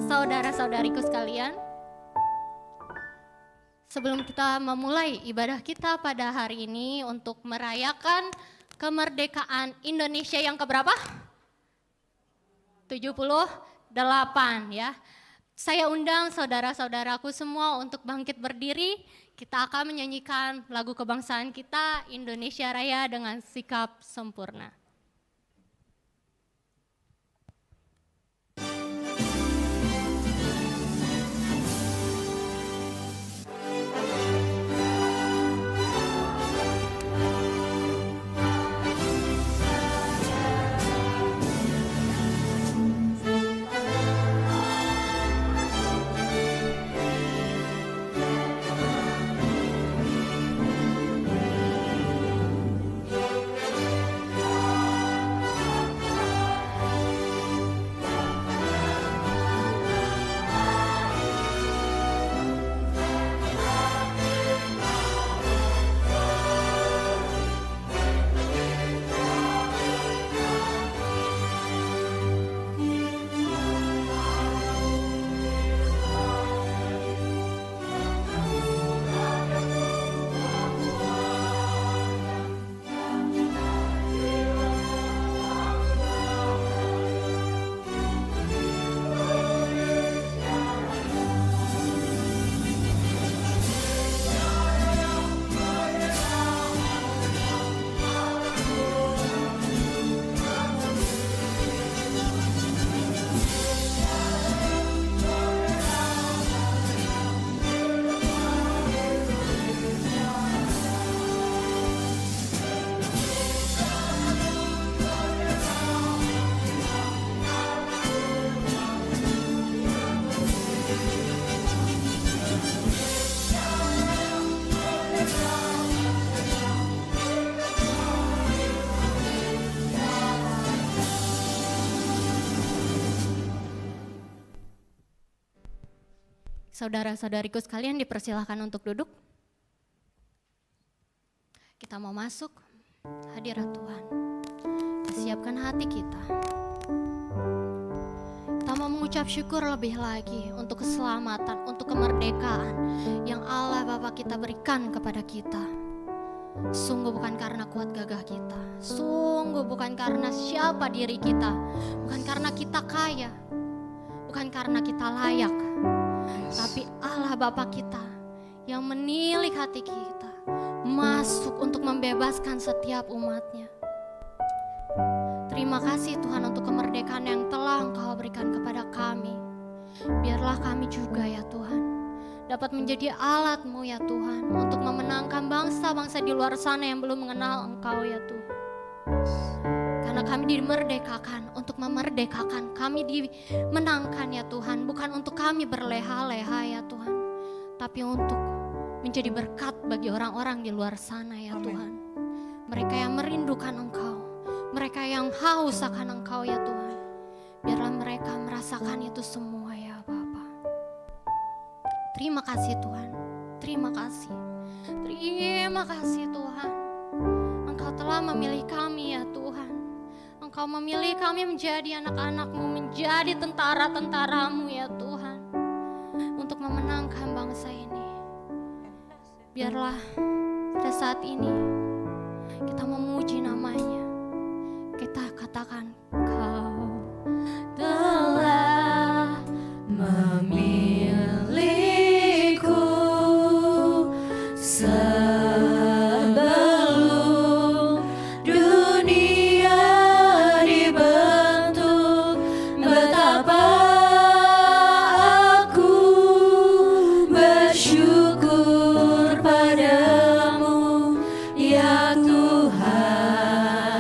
Saudara-saudariku sekalian, sebelum kita memulai ibadah kita pada hari ini untuk merayakan kemerdekaan Indonesia yang keberapa? 78 ya. Saya undang saudara-saudaraku semua untuk bangkit berdiri. Kita akan menyanyikan lagu kebangsaan kita Indonesia Raya dengan sikap sempurna. Saudara-saudariku sekalian dipersilahkan untuk duduk. Kita mau masuk hadirat Tuhan. Kita siapkan hati kita. Kita mau mengucap syukur lebih lagi untuk keselamatan, untuk kemerdekaan yang Allah Bapa kita berikan kepada kita. Sungguh bukan karena kuat gagah kita, sungguh bukan karena siapa diri kita, bukan karena kita kaya, bukan karena kita layak, tapi Allah Bapa kita yang menilik hati kita masuk untuk membebaskan setiap umatnya. Terima kasih Tuhan untuk kemerdekaan yang telah Engkau berikan kepada kami. Biarlah kami juga ya Tuhan dapat menjadi alat-Mu ya Tuhan untuk memenangkan bangsa-bangsa di luar sana yang belum mengenal Engkau ya Tuhan. Karena kami dimerdekakan untuk memerdekakan, kami dimenangkan ya Tuhan, bukan untuk kami berleha-leha ya Tuhan, tapi untuk menjadi berkat bagi orang-orang di luar sana ya Tuhan. Mereka yang merindukan Engkau, mereka yang haus akan Engkau ya Tuhan, biarlah mereka merasakan itu semua ya Bapa. Terima kasih Tuhan, terima kasih Tuhan. Engkau telah memilih kami ya Tuhan. Engkau memilih kami menjadi anak-anak-Mu, menjadi tentara-tentara-Mu ya Tuhan, untuk memenangkan bangsa ini. Biarlah pada saat ini kita memuji namanya. Kita katakan, Kau telah memilihku sebelum dunia dibentuk. Betapa aku bersyukur padamu ya Tuhan.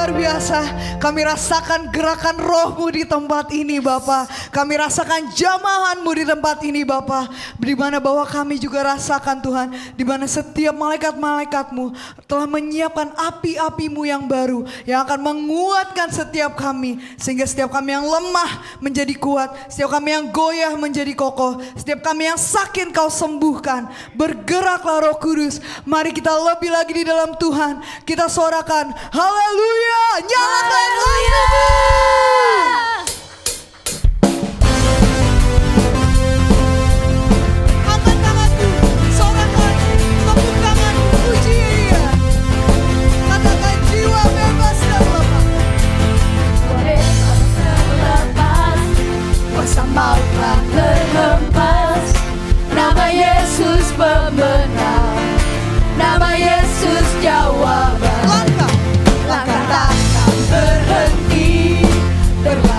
luar biasa. Kami rasakan gerakan roh-Mu di tempat ini Bapa. Kami rasakan jamahan-Mu di tempat ini Bapa. Di mana bahwa kami juga rasakan Tuhan, di mana setiap malaikat-malaikat-Mu telah menyiapkan api-api-Mu yang baru, yang akan menguatkan setiap kami. Sehingga setiap kami yang lemah menjadi kuat, setiap kami yang goyah menjadi kokoh, setiap kami yang sakit Kau sembuhkan. Bergeraklah Roh Kudus. Mari kita lebih lagi di dalam Tuhan. Kita sorakan haleluya. Nyalakan lampu. Angkat tanganku, sorakan, tepuk tangan, puji Dia. Katakan jiwa bebas terlepas. Bebas terlepas, kuasa maut telah terhempas. Nama Yesus pemenang, nama Yesus jawaban. Langkah takkan berhenti, berlari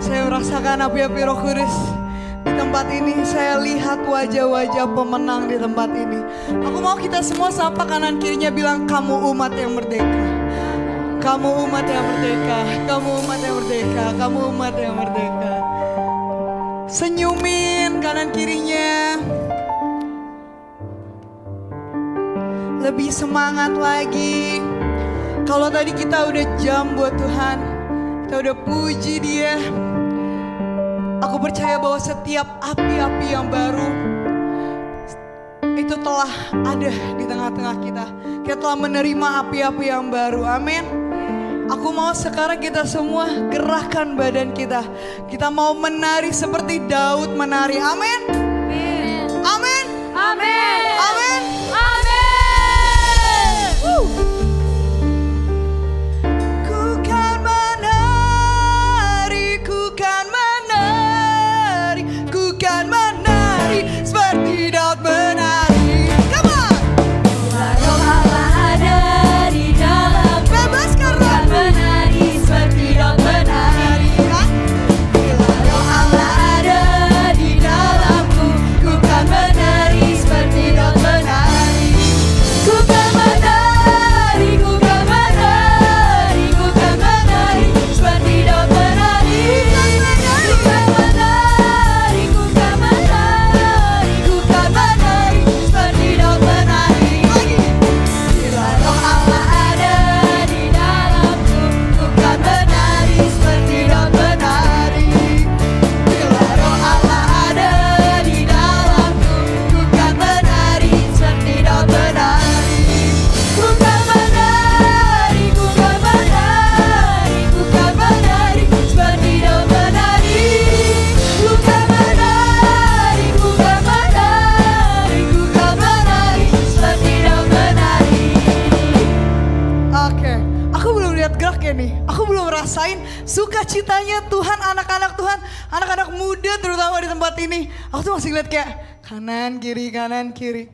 Saya merasakan api-api Roh Kudus di tempat ini. Saya lihat wajah-wajah pemenang di tempat ini. Aku mau kita semua sapa kanan kirinya bilang, kamu umat yang merdeka. Kamu umat yang merdeka. Kamu umat yang merdeka. Kamu umat yang merdeka. Senyumin kanan kirinya. Lebih semangat lagi. Kalau tadi kita udah jam buat Tuhan, kita udah puji Dia. Aku percaya bahwa setiap api-api yang baru itu telah ada di tengah-tengah kita. Kita telah menerima api-api yang baru. Amin. Aku mau sekarang kita semua gerakkan badan kita. Kita mau menari seperti Daud menari. Amin. Amin. Amin. Amin. Ku kan menari, ku kan menari, ku kan menari seperti Daud menari. Come on. Roh Allah ada di dalamku. Bebaskan Ku kan menari seperti Daud menari. Bila Roh Allah ada di dalamku, ku kan menari seperti Daud menari. Ku kan menari, ku kan menari, ku kan menari seperti Daud menari. Ku kan menari, ku kan menari, ku kan menari seperti Daud menari. Bila Roh Allah ada di dalamku, ku kan menari seperti Daud menari. Bila Roh Allah ada di dalamku, ku kan menari seperti Daud menari. Ku kan menari, ku kan menari, ku kan menari seperti Daud menari. Ku kan menari, ku kan menari, ku kan menari seperti Daud menari. Oke, aku belum lihat geraknya nih. Aku belum rasain sukacitanya Tuhan, anak-anak Tuhan, anak-anak muda terutama di tempat ini. Aku tuh masih lihat kayak kanan kiri kanan kiri.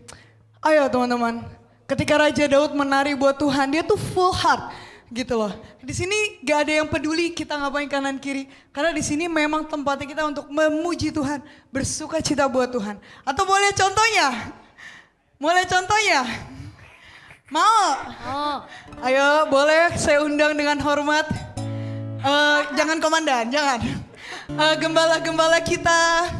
Ayo teman-teman, ketika Raja Daud menari buat Tuhan, dia tuh full heart gitu loh. Di sini gak ada yang peduli kita ngapain kanan kiri, karena di sini memang tempatnya kita untuk memuji Tuhan, bersukacita buat Tuhan. Atau boleh contohnya? Boleh contohnya? Mau? Ayo, boleh saya undang dengan hormat. Jangan komandan, jangan. Gembala-gembala kita.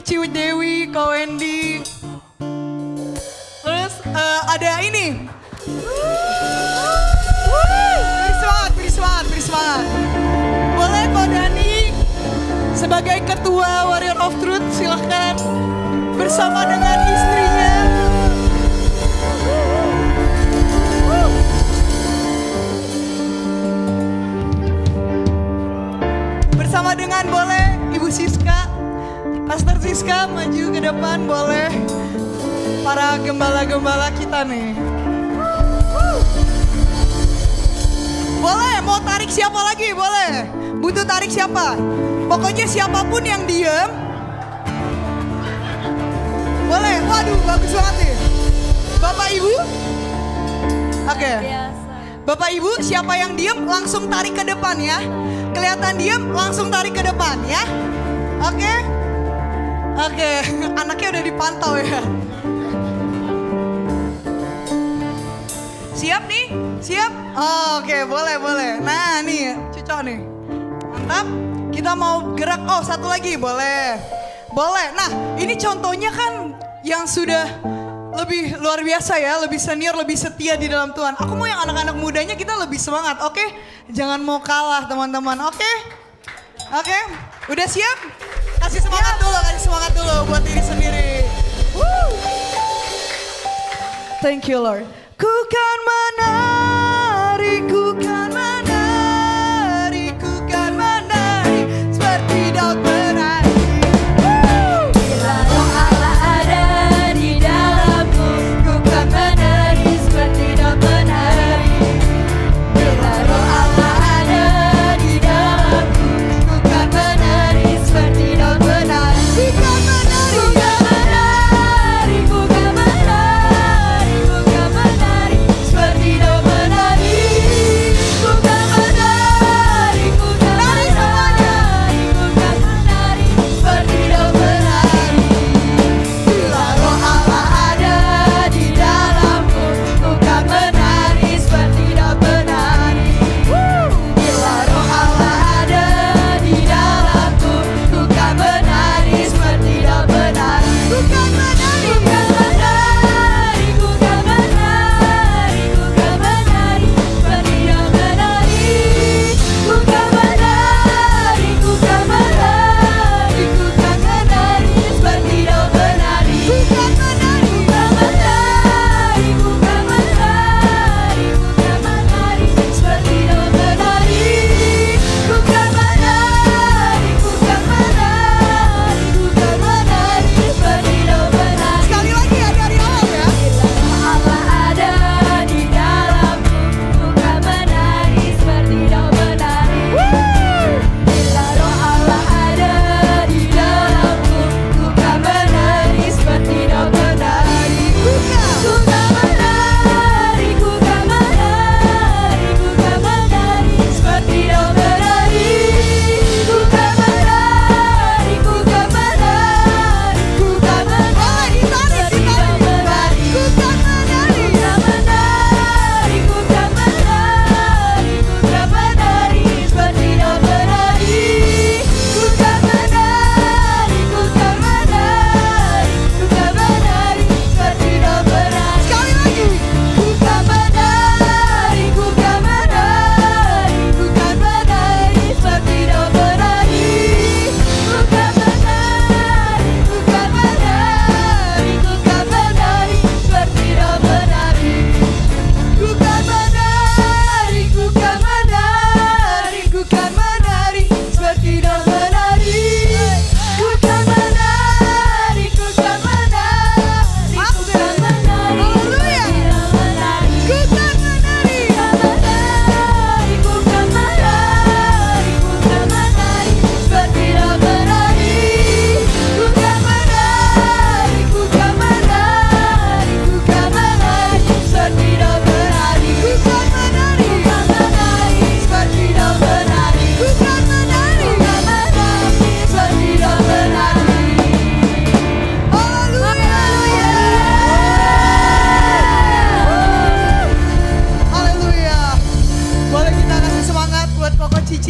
Ciwi Dewi, Kak Wendy. Terus ada ini. Beri semangat. Boleh Kak Dani sebagai ketua Warrior of Truth, silahkan bersama dengan istrinya. Bersama dengan boleh Ibu Siska, Pastor Siska maju ke depan boleh. Para gembala-gembala kita nih. Boleh, mau tarik siapa lagi? Boleh. Butuh tarik siapa? Pokoknya siapapun yang diem. Boleh, waduh bagus banget nih. Bapak Ibu? Oke. Bapak Ibu siapa yang diem langsung tarik ke depan ya. Kelihatan diem langsung tarik ke depan ya. Oke. Anaknya udah dipantau ya. Siap nih? Siap? Oke, boleh. Nah nih, cocok nih. Mantap. Kita mau gerak. Oh, satu lagi, boleh. Nah, ini contohnya kan yang sudah lebih luar biasa ya, lebih senior, lebih setia di dalam Tuhan. Aku mau yang anak-anak mudanya kita lebih semangat, oke? Jangan mau kalah teman-teman, oke? Udah siap? Kasih semangat dulu buat diri sendiri. Woo! Thank you Lord. Ku kan menari, ku kan menari, ku kan menari seperti Daud menari. Bila Roh Allah ada di dalamku, ku kan menari seperti Daud menari. Bila Roh Allah ada di dalamku, ku kan menari seperti Daud menari. Ku kan menari, ku kan menari, ku kan menari seperti Daud menari.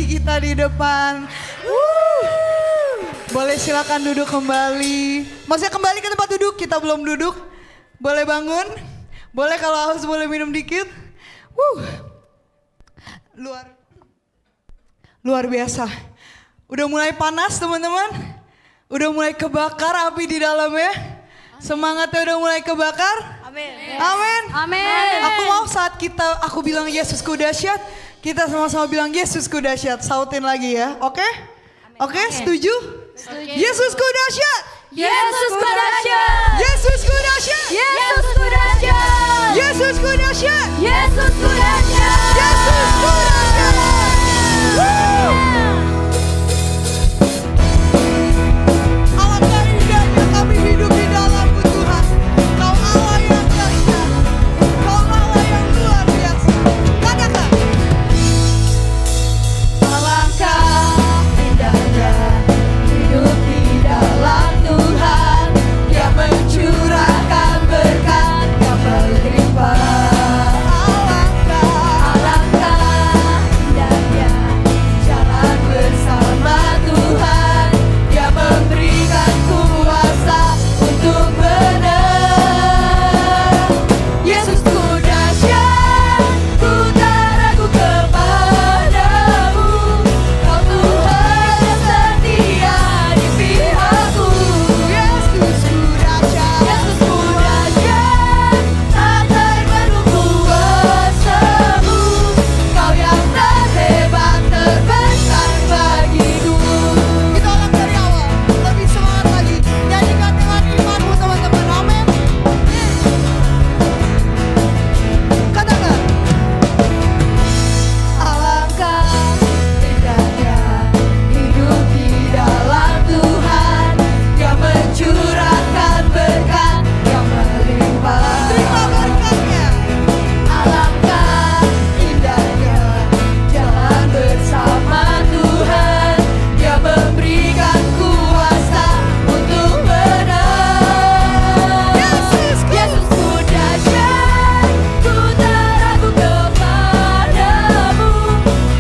kasih kita di depan. Boleh silakan duduk kembali. Maksudnya kembali ke tempat duduk, kita belum duduk. Boleh bangun. Boleh kalau haus boleh minum dikit. Luar biasa. Udah mulai panas teman-teman. Udah mulai kebakar api di dalamnya. Semangatnya udah mulai kebakar. Amin. Amin. Amin. Aku mau saat aku bilang Yesusku dahsyat, kita sama-sama bilang Yesusku dahsyat. Sautin lagi ya, oke? Oke, setuju? Yesusku dahsyat. Yesusku dahsyat. Yesusku dahsyat. Yesusku dahsyat. Yesusku dahsyat. Yesusku dahsyat. Yesusku dahsyat. Alangkah indahnya kami hidup di dalam-Mu Tuhan. Kau Allah yang dahsyat. Kau Allah yang luar biasa. Katakan. Alangkah indahnya hidup di dalam Tuhan yang mencurahkan berkat yang melimpah. Alangkah indahnya jalan bersama Tuhan yang memberikan kuasa untuk menang. Yesusku dahsyat, ku tak ragu kepadamu. Kau Tuhan yang setia di pihakku. Yesusku dahsyat, tak terpenuh kuasamu. Kau yang terhebat, terbesar bagiku. Kita ulang dari awal, lebih semangat lagi. Nyanyikan dengan imanmu teman-teman, amin. Katakan. Alangkah indahnya hidup di dalam Tuhan yang mencurahkan berkat yang melimpah. Terima berkatnya. Alangkah indahnya jalan bersama Tuhan yang memberikan kuasa untuk menang. Yesusku dahsyat, ku tak ragu kepadamu.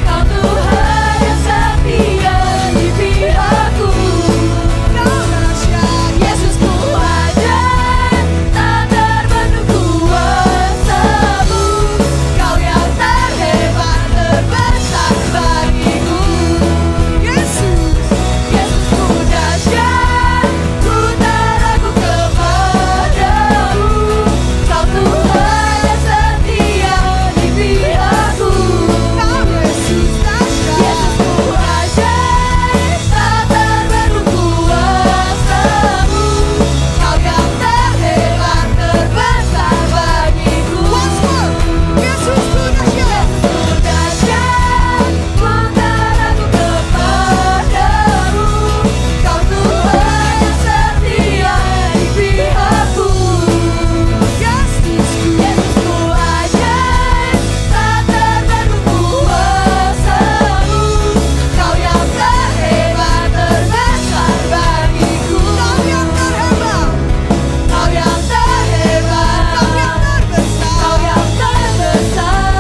Kau Tuhan yang setia di pihakku. Yesusku ajaib, tak terpenuh kuasamu. Kau yang terhebat, terbesar bagiku. Yesusku dahsyat, ku tak ragu kepadamu. Kau Tuhan yang setia di pihakku. Yesusku ajaib, tak terpenuh kuasamu. Kau yang terhebat, terbesar bagiku. Yesusku dahsyat, ku tak ragu kepadamu. Kau Tuhan yang setia di pihakku. Yesusku ajaib, tak terpenuh kuasamu. Kau yang terhebat, terbesar bagiku. Kau yang terhebat, kau yang terhebat, kau yang terbesar, kau yang terbesar,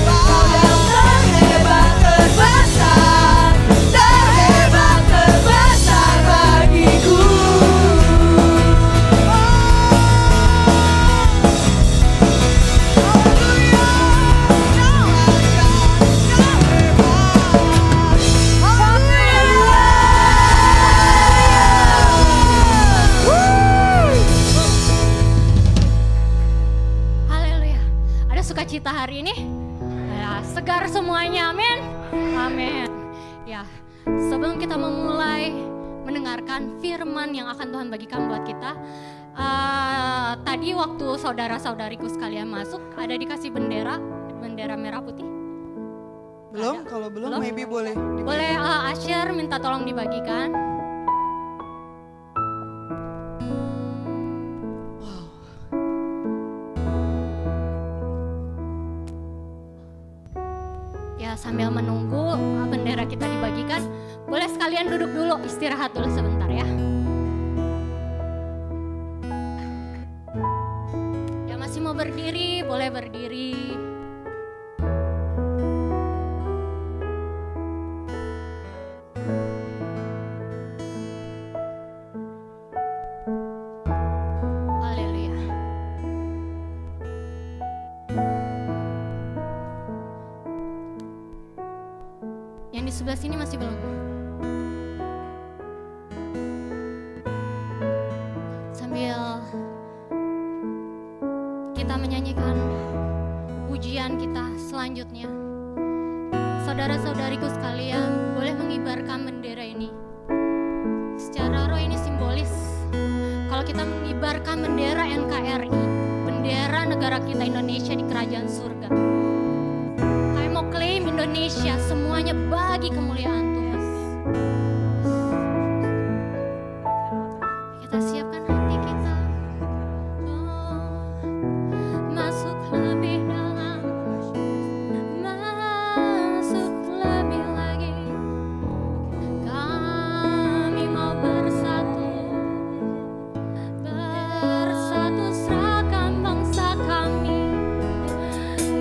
kau yang terhebat, terbesar, terhebat, terbesar bagiku. Haleluya. Ada sukacita hari ini? Ya, segar semuanya, amin. Amin. Ya, sebelum kita memulai mendengarkan firman yang akan Tuhan bagikan buat kita, tadi waktu saudara-saudariku sekalian masuk, ada dikasih bendera merah putih. Belum? Kalau belum, Belum? maybe boleh. Boleh Asher minta tolong dibagikan. Ya, sambil menunggu bendera kita dibagikan, boleh sekalian duduk dulu, istirahat dulu sebentar ya. Ya, masih mau berdiri, boleh berdiri. Yang di sebelah sini masih belum. Sambil kita menyanyikan pujian kita selanjutnya, saudara-saudariku sekalian, boleh mengibarkan bendera ini. Secara roh ini simbolis. Kalau kita mengibarkan bendera NKRI, bendera negara kita Indonesia di kerajaan surga, kami mau klaim Indonesia semuanya bagi kemuliaan Tuhan. Kita siapkan hati kita. Masuk lebih dalam, masuk lebih lagi. Kami mau bersatu, bersatu seragam bangsa kami.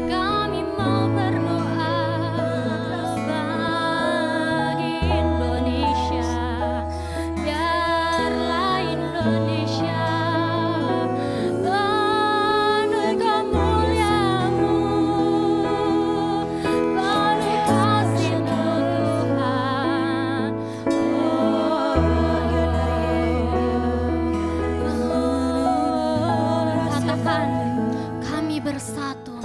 Kami mau berdoa bagi Indonesia. Biarlah Indonesia penuh kemuliaan-Mu, penuh kasih-Mu Tuhan. Katakan, kami bersatu.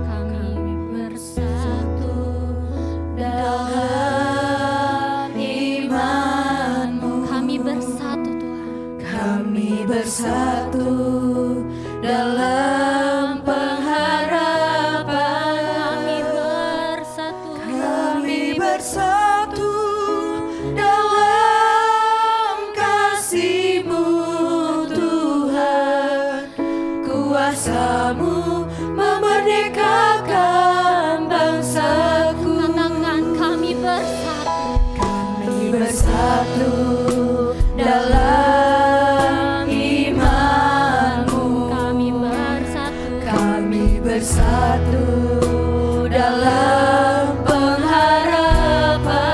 Kami bersatu dalam iman-Mu. Kami bersatu Tuhan. Kami bersatu dalam pengharapan. Kami bersatu. Kami bersatu dalam kasih-Mu Tuhan. Kuasa-Mu memerdekakan bangsaku. Katakan, kami bersatu. Kami bersatu dalam iman-Mu. Kami bersatu. Kami bersatu dalam pengharapan.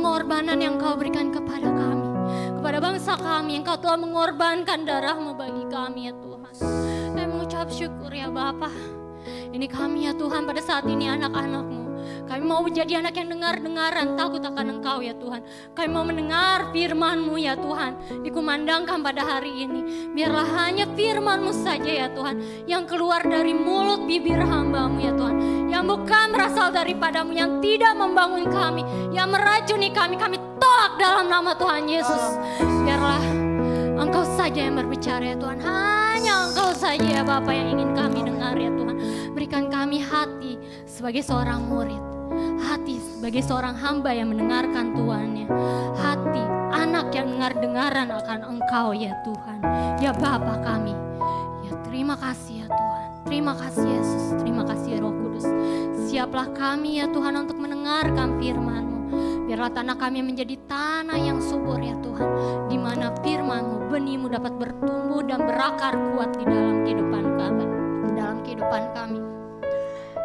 pengorbanan yang Kau berikan kepada kami, kepada bangsa kami, yang Kau telah mengorbankan darah-Mu bagi kami ya Tuhan. Kami mengucap syukur ya Bapa. Ini kami ya Tuhan pada saat ini anak-anak-Mu. Kami mau menjadi anak yang dengar-dengaran, takut akan Engkau ya Tuhan. Kami mau mendengar firman-Mu ya Tuhan, dikumandangkan pada hari ini. Biarlah hanya firman-Mu saja ya Tuhan, yang keluar dari mulut bibir hamba-Mu ya Tuhan. Yang bukan berasal daripadamu, yang tidak membangun kami, yang meracuni kami tolak dalam nama Tuhan Yesus. Biarlah Engkau saja yang berbicara ya Tuhan. Hanya Engkau saja ya Bapa yang ingin kami dengar ya Tuhan. Berikan kami hati sebagai seorang murid, hati sebagai seorang hamba yang mendengarkan Tuhannya, hati anak yang dengar-dengaran akan Engkau ya Tuhan. Ya Bapa kami, ya terima kasih ya Tuhan. Terima kasih Yesus, terima kasih Roh Kudus. Siaplah kami ya Tuhan untuk mendengarkan firman-Mu. Biarlah tanah kami menjadi tanah yang subur ya Tuhan, di mana firman-Mu, benih-Mu dapat bertumbuh dan berakar kuat di dalam kehidupan kami.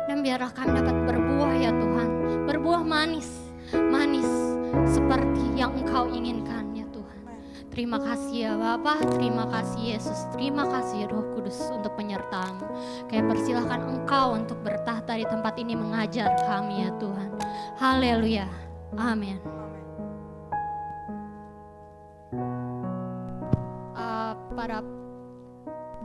Dan biarlah kami dapat berbuah ya Tuhan, berbuah manis seperti yang Engkau inginkan ya Tuhan. Terima kasih ya Bapa, terima kasih Yesus, terima kasih Roh Kudus untuk penyertaan-Mu. Kami persilahkan Engkau untuk bertahta di tempat ini mengajar kami ya Tuhan. Haleluya, amin. Para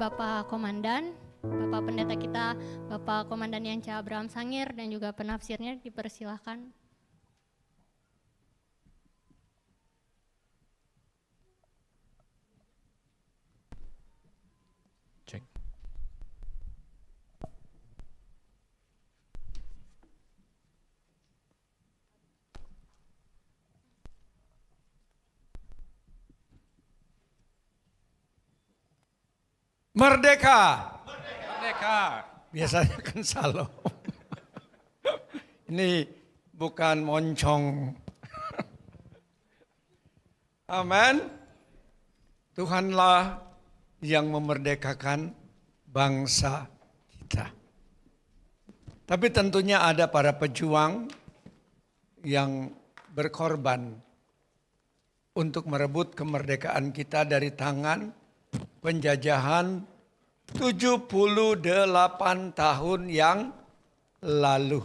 Bapak Komandan, Bapak Pendeta kita, Bapak Komandan Yanca Abraham Sangir dan juga penafsirnya dipersilahkan. Cek. Merdeka. Merdeka. Biasanya kan shalom. Ini bukan moncong. Amin. Tuhanlah yang memerdekakan bangsa kita. Tapi tentunya ada para pejuang yang berkorban untuk merebut kemerdekaan kita dari tangan penjajahan 78 tahun yang lalu.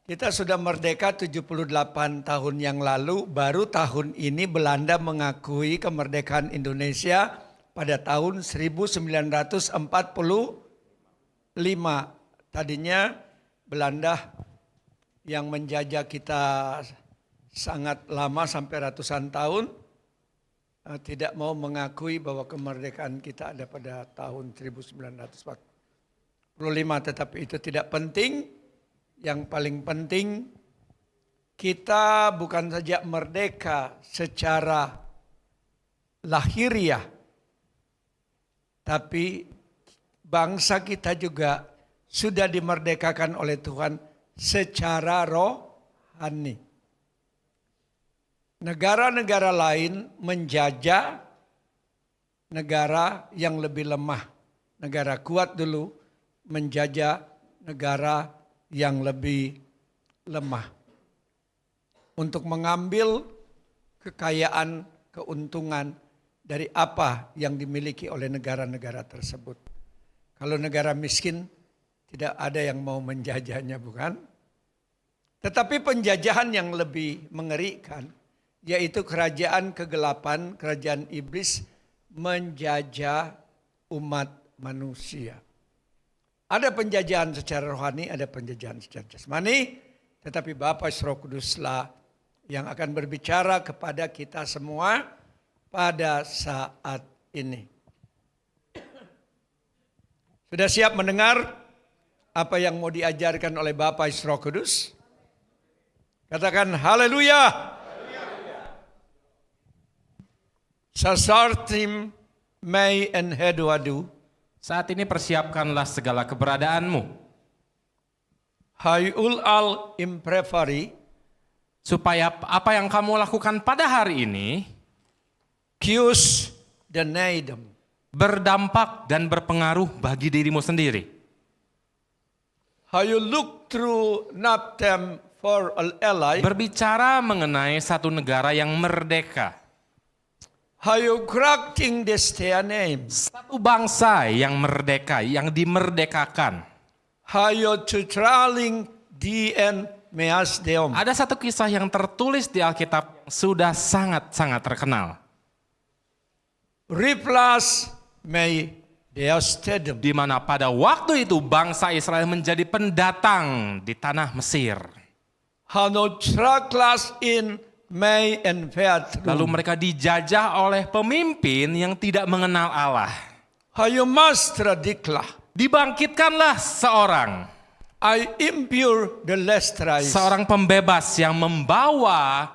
Kita sudah merdeka 78 tahun yang lalu, baru tahun ini Belanda mengakui kemerdekaan Indonesia pada tahun 1945. Tadinya Belanda yang menjajah kita sangat lama sampai ratusan tahun, tidak mau mengakui bahwa kemerdekaan kita ada pada tahun 1945. Tetapi itu tidak penting. Yang paling penting, kita bukan saja merdeka secara lahiriah, tapi bangsa kita juga sudah dimerdekakan oleh Tuhan secara rohani. Negara-negara lain menjajah negara yang lebih lemah. Negara kuat dulu menjajah negara yang lebih lemah. Untuk mengambil kekayaan, keuntungan dari apa yang dimiliki oleh negara-negara tersebut. Kalau negara miskin, tidak ada yang mau menjajahnya, bukan? Tetapi penjajahan yang lebih mengerikan, yaitu kerajaan kegelapan, kerajaan iblis menjajah umat manusia. Ada penjajahan secara rohani, ada penjajahan secara jasmani, tetapi Bapa Roh Kuduslah yang akan berbicara kepada kita semua pada saat ini. Sudah siap mendengar apa yang mau diajarkan oleh Bapa Roh Kudus? Katakan haleluya. Sasartim mei en heduadu. Saat ini persiapkanlah segala keberadaanmu. Hayul al imprevari. Supaya apa yang kamu lakukan pada hari ini Kius dan neidem. berdampak dan berpengaruh bagi dirimu sendiri. Hayul look through naptem for ally. berbicara mengenai satu negara yang merdeka. Hayo grakting destianem. Satu bangsa yang merdeka, yang dimerdekakan. Hayo tutraling dien meas deom. Ada satu kisah yang tertulis di Alkitab yang sudah sangat-sangat terkenal. Riplas mei deostedem. Di mana pada waktu itu bangsa Israel menjadi pendatang di tanah Mesir. Hano traklas in mei en veatrum. Lalu mereka dijajah oleh pemimpin yang tidak mengenal Allah. Hayo mastra diklah. Dibangkitkanlah seorang I impure the lestrais. seorang pembebas yang membawa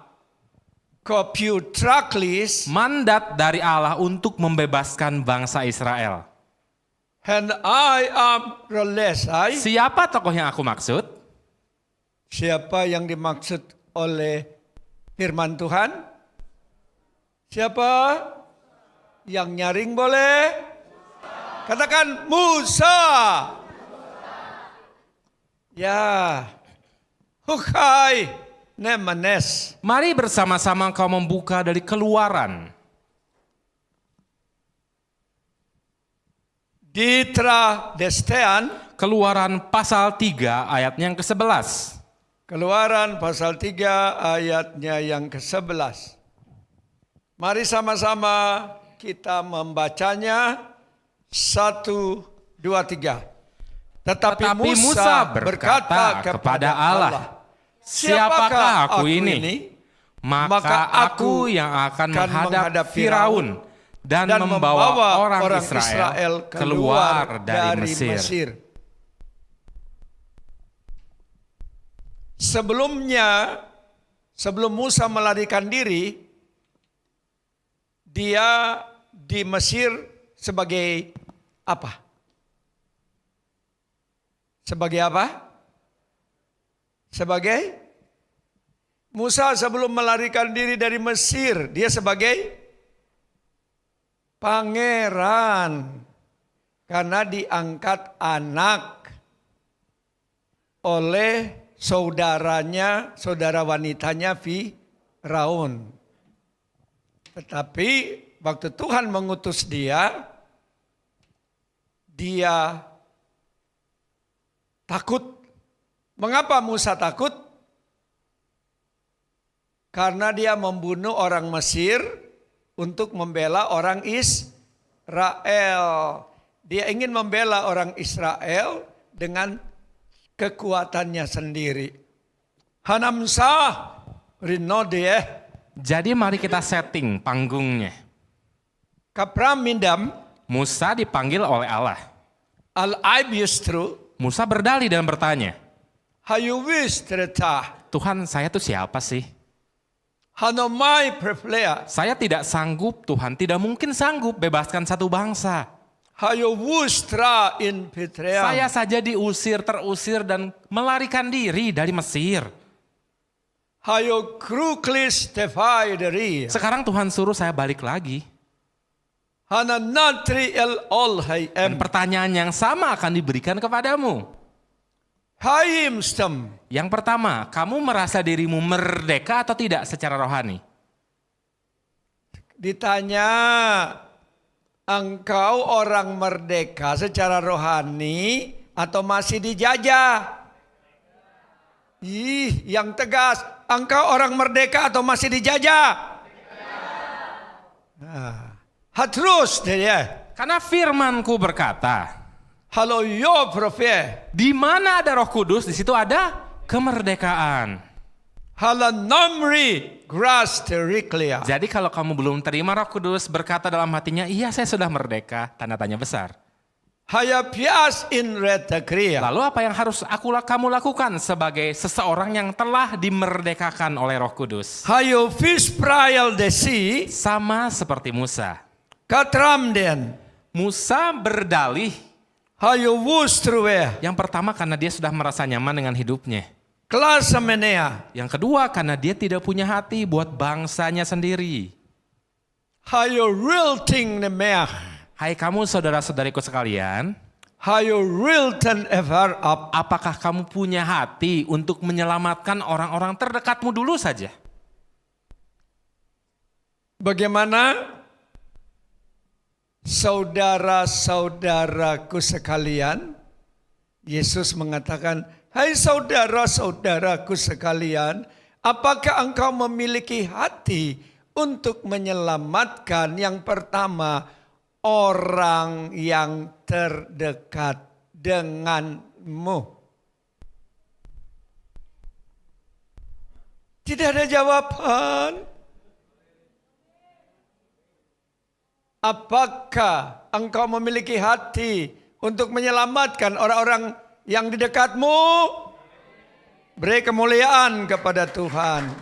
Kopiu traklis. mandat dari Allah untuk membebaskan bangsa Israel. And I am relesai. Siapa tokoh yang aku maksud? Siapa yang dimaksud oleh firman Tuhan? Siapa? Yang nyaring boleh? Katakan Musa. Ya. Hukai nemanes. Mari bersama-sama kau membuka dari Keluaran. Ditra destean. Keluaran pasal 3 ayatnya yang ke-11. Keluaran pasal 3 ayatnya yang ke-11. Mari sama-sama kita membacanya. 1, 2, 3. Tetapi Musa berkata kepada Allah, "Siapakah aku ini?" Maka aku yang akan menghadap Firaun dan membawa orang Israel keluar dari Mesir. Sebelum Musa melarikan diri, dia di Mesir sebagai apa? Sebagai apa? Sebagai Musa sebelum melarikan diri dari Mesir, dia sebagai pangeran. Karena diangkat anak oleh saudaranya, saudara wanitanya Firaun. Tetapi waktu Tuhan mengutus dia takut. Mengapa Musa takut? Karena dia membunuh orang Mesir untuk membela orang Israel. Dia ingin membela orang Israel dengan kekuatannya sendiri. Hanamsa rinodeh. Jadi mari kita setting panggungnya. Kapramindam Musa dipanggil oleh Allah. al-aibistru. Musa berdalih dan bertanya, Hayuwis tereta. "Tuhan, saya tuh siapa sih? Hanomai preflea. Saya tidak sanggup, Tuhan, tidak mungkin sanggup bebaskan satu bangsa. Hayuwustra in petrea. Saya saja diusir, terusir dan melarikan diri dari Mesir. Hayo kruklis tefai dari. Sekarang Tuhan suruh saya balik lagi." Hana natri el ol hay Dan pertanyaan yang sama akan diberikan kepadamu. hayim stem. Yang pertama, kamu merasa dirimu merdeka atau tidak secara rohani? Ditanya, engkau orang merdeka secara rohani atau masih dijajah? Yang tegas, engkau orang merdeka atau masih dijajah? Hatrus dia. Karena firmanku berkata, Halo yo profet. di mana ada Roh Kudus, di situ ada kemerdekaan. Hala namri gras teriklia. Jadi kalau kamu belum terima Roh Kudus, berkata dalam hatinya, "Iya, saya sudah merdeka," tanda tanya besar. Haya pias in retakria. Lalu apa yang harus kamu lakukan sebagai seseorang yang telah dimerdekakan oleh Roh Kudus? Hayo fish prial desi. Sama seperti Musa. Katramden. Musa berdalih. Hayo wustruwe. Yang pertama karena dia sudah merasa nyaman dengan hidupnya. Klasa menea. Yang kedua karena dia tidak punya hati buat bangsanya sendiri. Hayo real thing nemea. Hai kamu saudara-saudariku sekalian, Har you real turn ever up? Apakah kamu punya hati untuk menyelamatkan orang-orang terdekatmu dulu saja? Bagaimana saudara-saudaraku sekalian? Yesus mengatakan, hai saudara-saudaraku sekalian, apakah engkau memiliki hati untuk menyelamatkan yang pertama orang yang terdekat denganmu? Tidak ada jawaban. Apakah engkau memiliki hati untuk menyelamatkan orang-orang yang di dekatmu? Beri kemuliaan kepada Tuhan.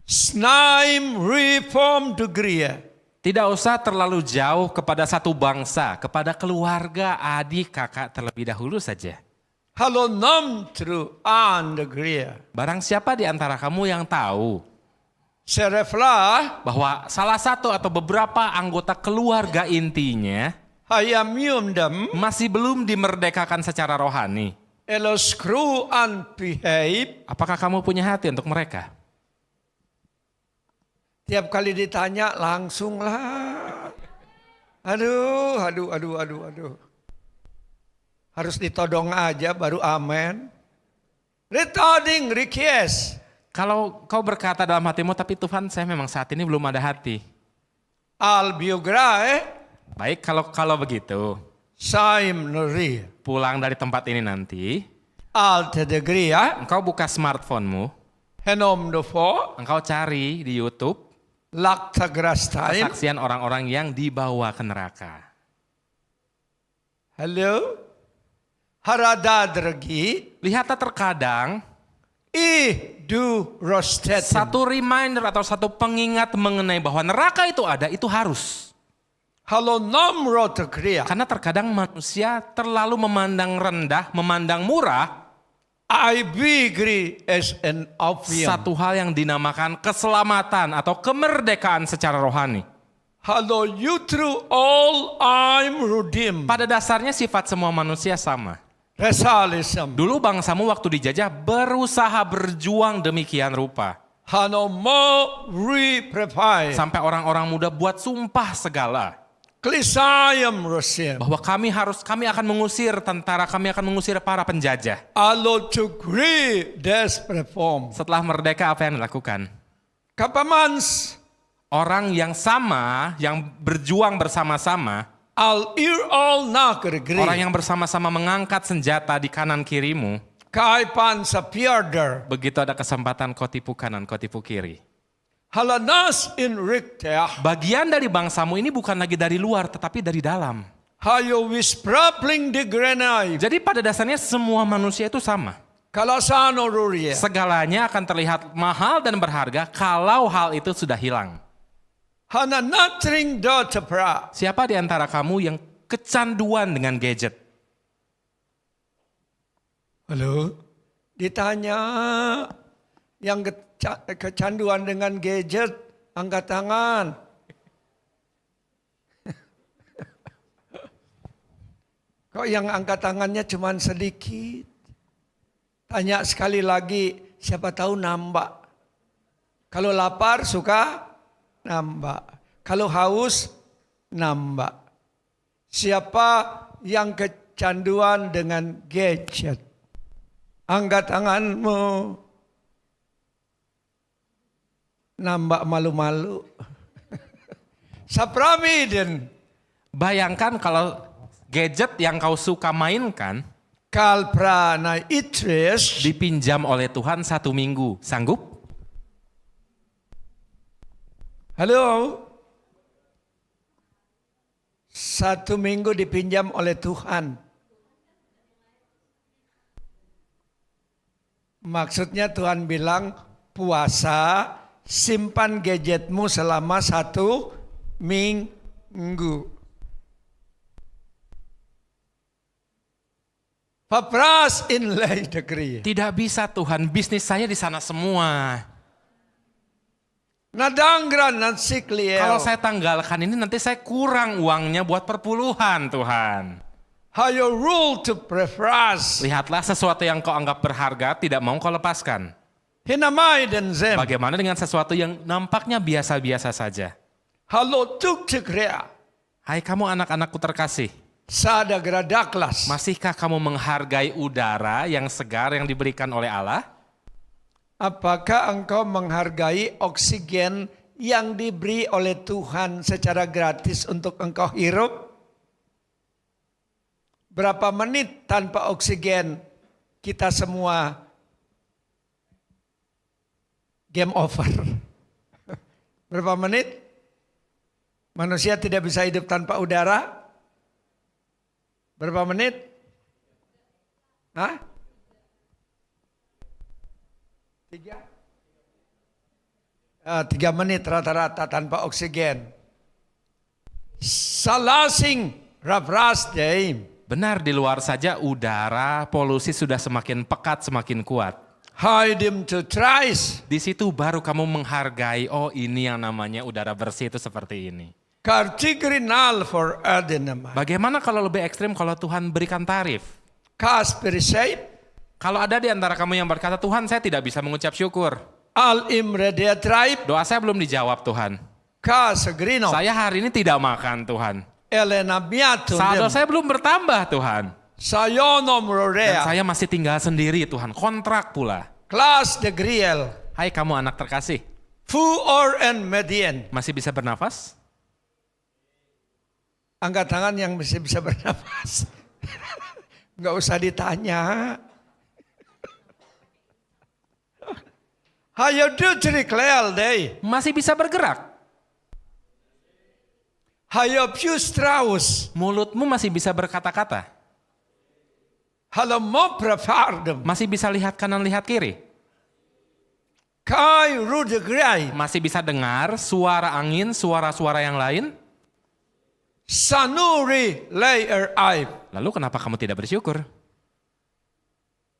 Snaim reform degree. Tidak usah terlalu jauh kepada satu bangsa, kepada keluarga, adik, kakak terlebih dahulu saja. Halo nam tru an degree. Barang siapa di antara kamu yang tahu Sereflah bahwa salah satu atau beberapa anggota keluarga intinya hayam yumdam masih belum dimerdekakan secara rohani. eloskru an behave. Apakah kamu punya hati untuk mereka? Tiap kali ditanya langsung lah. Aduh. Harus ditodong aja baru amen. Retarding request. Kalau kau berkata dalam hatimu, tapi Tuhan saya memang saat ini belum ada hati. Al biograe. Baik, kalau begitu, Saim nuri. pulang dari tempat ini nanti, Al tedegria. engkau buka smartphone-mu, Henom dofo. engkau cari di YouTube, Lakta grastain. kesaksian orang-orang yang dibawa ke neraka. Halo. Harada dragi. Lihatlah terkadang, Du rostet. satu reminder atau satu pengingat mengenai bahwa neraka itu ada, itu harus. Halo nom rotekria. Karena terkadang manusia terlalu memandang rendah, memandang murah, I agree as an obvious. satu hal yang dinamakan keselamatan atau kemerdekaan secara rohani. Halo you through all I'm redeemed. Pada dasarnya sifat semua manusia sama. Resalism. Dulu bangsamu waktu dijajah berusaha berjuang demikian rupa. Hano mo re-prepare. Sampai orang-orang muda buat sumpah segala. Klisayam rosim. Bahwa kami akan mengusir tentara, kami akan mengusir para penjajah. Alo to agree des perform. Setelah merdeka apa yang dilakukan? Kapamans. Orang yang sama, yang berjuang bersama-sama, Al ir all nak agree. orang yang bersama-sama mengangkat senjata di kanan kirimu, Kaipan sa pierder. begitu ada kesempatan kau tipu kanan, kau tipu kiri. Halanas in rikteah. Bagian dari bangsamu ini bukan lagi dari luar, tetapi dari dalam. Hayo wisprapling de grenai. Jadi pada dasarnya semua manusia itu sama. Kalasano rurie. Segalanya akan terlihat mahal dan berharga kalau hal itu sudah hilang. Hana natring do tepra. Siapa di antara kamu yang kecanduan dengan gadget? Halo? Ditanya yang kecanduan dengan gadget, angkat tangan. Kok yang angkat tangannya cuma sedikit? Tanya sekali lagi, siapa tahu nambah. Kalau lapar suka nambah. Kalau haus nambah. Siapa yang kecanduan dengan gadget? Angkat tanganmu. Nambah malu-malu. Sapramiden. Bayangkan kalau gadget yang kau suka mainkan Kalprana itres. dipinjam oleh Tuhan 1 minggu. Sanggup? Halo. 1 minggu dipinjam oleh Tuhan. Maksudnya Tuhan bilang puasa, simpan gadgetmu selama 1 minggu. Papras inlay degree. Tidak bisa Tuhan, bisnis saya di sana semua. Nadangran nansikliel. Kalau saya tanggalkan ini nanti saya kurang uangnya buat perpuluhan Tuhan. Hayo rule to preferas. Lihatlah sesuatu yang kau anggap berharga tidak mau kau lepaskan. Hinamay den zem. Bagaimana dengan sesuatu yang nampaknya biasa-biasa saja? Halo tuk cikrea. Hai kamu anak-anakku terkasih. Sada gradaklas. Masihkah kamu menghargai udara yang segar yang diberikan oleh Allah? Apakah engkau menghargai oksigen yang diberi oleh Tuhan secara gratis untuk engkau hirup? Berapa menit tanpa oksigen kita semua game over? Berapa menit? Manusia tidak bisa hidup tanpa udara? Berapa menit? Hah? 3 menit rata-rata tanpa oksigen. Salasing rapras daim. Benar, di luar saja udara polusi sudah semakin pekat, semakin kuat. Haidim to tries. Di situ baru kamu menghargai, oh ini yang namanya udara bersih itu seperti ini. Kartigrinal for adenama. Bagaimana kalau lebih ekstrim kalau Tuhan berikan tarif? Kasperisait. Kalau ada di antara kamu yang berkata, Tuhan saya tidak bisa mengucap syukur. Al imredia tribe. Doa saya belum dijawab Tuhan. Kasagrino. Saya hari ini tidak makan Tuhan. Elena miatum. Saldo saya belum bertambah Tuhan. Sayonom Dan rorea. saya masih tinggal sendiri Tuhan, kontrak pula. Kelas de griel. Hai kamu anak terkasih, Fu or and medien. masih bisa bernafas? Angkat tangan yang masih bisa bernafas. Enggak usah ditanya. Hayo do triklel day. Masih bisa bergerak? Hayo piu strauss. Mulutmu masih bisa berkata-kata? Halo mo prefardem. Masih bisa lihat kanan, lihat kiri? Kai rude grai. Masih bisa dengar suara angin, suara-suara yang lain? Sanuri layer aib. Lalu kenapa kamu tidak bersyukur?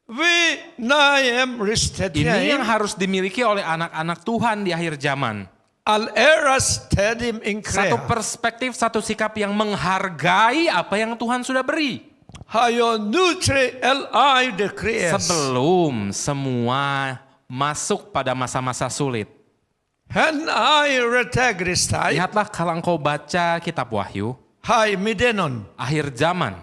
We naem ristet. Ini yang harus dimiliki oleh anak-anak Tuhan di akhir zaman. Al eras tedim increa. Satu perspektif, satu sikap yang menghargai apa yang Tuhan sudah beri. Hayo nutre li de creas. Sebelum semua masuk pada masa-masa sulit. Hen ai retegristai. Lihatlah kalau engkau baca kitab Wahyu, Hai midenon. akhir zaman,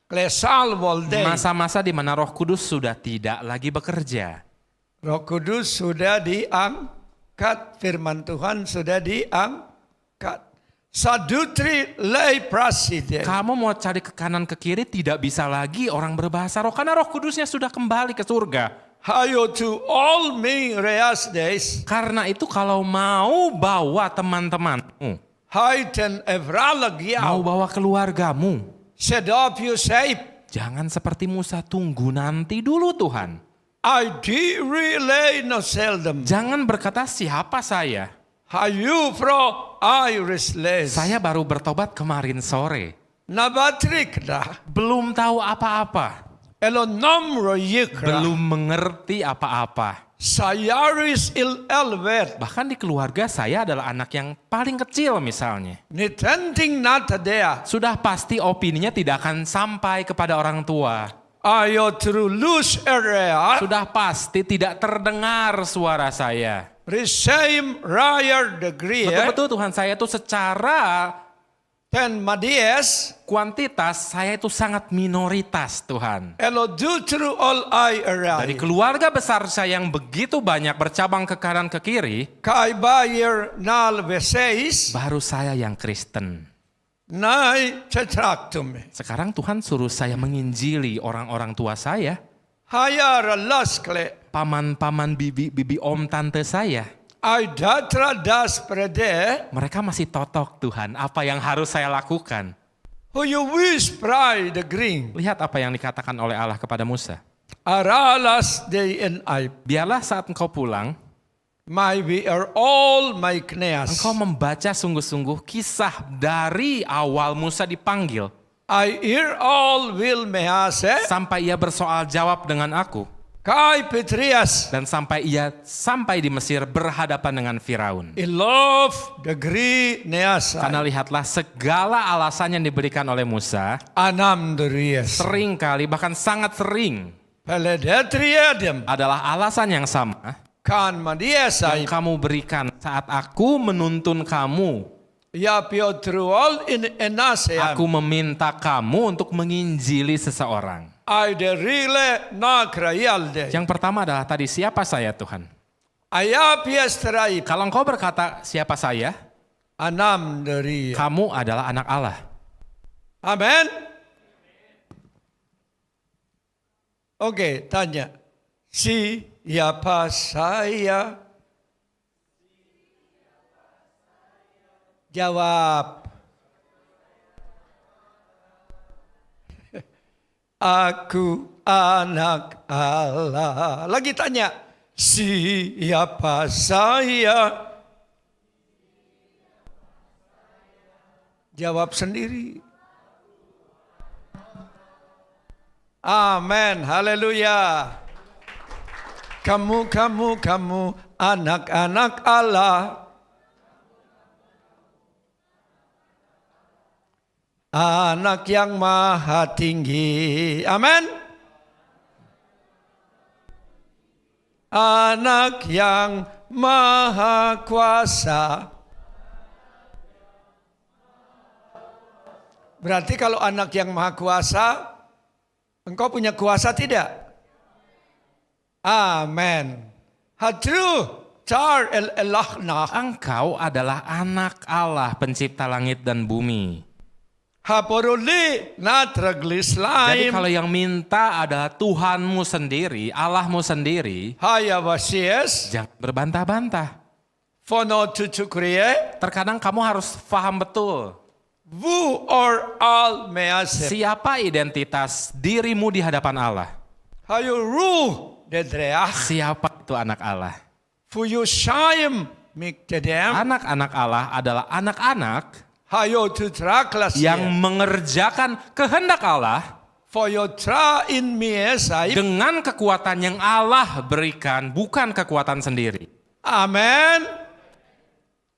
Klesal volde. masa-masa di mana Roh Kudus sudah tidak lagi bekerja. Roh Kudus sudah diangkat. Firman Tuhan sudah diangkat. Sadutri lei praside. Kamu mau cari ke kanan ke kiri tidak bisa lagi orang berbahasa roh karena Roh Kudusnya sudah kembali ke surga. Hayo to all me reas days. Karena itu kalau mau bawa teman-temanmu, Hai ten evralagiau. mau bawa keluargamu, Sedap you safe. jangan seperti Musa, tunggu nanti dulu Tuhan. I di relay no seldom. Jangan berkata siapa saya. Hayu fro iris les. Saya baru bertobat kemarin sore. Nabatrik dah. Belum tahu apa-apa. Elo nomro yikra. Belum mengerti apa-apa. Sayaris il elvet. Bahkan di keluarga saya adalah anak yang paling kecil misalnya. Nitenting nata dea. Sudah pasti opininya tidak akan sampai kepada orang tua. Ayo through loose area. Sudah pasti tidak terdengar suara saya. Resame raya degree. Betul-betul Tuhan, saya itu secara Ten madies. kuantitas saya itu sangat minoritas Tuhan. Elo do through all I area. Dari keluarga besar saya yang begitu banyak bercabang ke kanan ke kiri, Kai bayer nal veseis. baru saya yang Kristen. Nai tetraktum. Sekarang Tuhan suruh saya menginjili orang-orang tua saya, Hayar laskle. paman-paman bibi om tante saya. Aidatra das prede. Mereka masih totok Tuhan, apa yang harus saya lakukan? Who you wish pride the green. Lihat apa yang dikatakan oleh Allah kepada Musa. Aralas day and I. Biarlah saat engkau pulang, My we are all my kneas. engkau membaca sungguh-sungguh kisah dari awal Musa dipanggil. I hear all will mehase. Sampai ia bersoal jawab dengan aku. Kai Petrias. Dan sampai di Mesir berhadapan dengan Firaun. Ilof degri neasa. Karena lihatlah segala alasan yang diberikan oleh Musa Anam derias. sering kali, bahkan sangat sering Peledetriadem. adalah alasan yang sama Kan madiasai. yang kamu berikan saat aku menuntun kamu. Ya Piotrol in enaseam. Aku meminta kamu untuk menginjili seseorang. Aide rile na krayalde. Yang pertama adalah tadi, siapa saya Tuhan? Aya piastrai. Kalau engkau berkata siapa saya, Anam dari. kamu adalah anak Allah. Amin. Oke, tanya. Siapa saya? Jawab. Aku anak Allah. Lagi tanya. Siapa saya? Jawab sendiri. Amin. Haleluya. Kamu anak-anak Allah. Anak yang maha tinggi. Amin. Anak yang maha kuasa. Berarti kalau anak yang maha kuasa, engkau punya kuasa tidak? Amin. Hadru tar el-elahna. Engkau adalah anak Allah, pencipta langit dan bumi. Haporuli natraglis Jadi laim. kalau yang minta adalah Tuhanmu sendiri, Allahmu sendiri, Haya wasies. jangan berbantah-bantah. Fono tucukriye. Terkadang kamu harus paham betul Wu or al measep. siapa identitas dirimu di hadapan Allah. Hayo ruh dedreah. Siapa itu anak Allah? Fuyu shaim mikdedem. Anak-anak Allah adalah anak-anak Hayo tutraklas. yang mengerjakan kehendak Allah Foyo tra in miesai. dengan kekuatan yang Allah berikan, bukan kekuatan sendiri. Amin.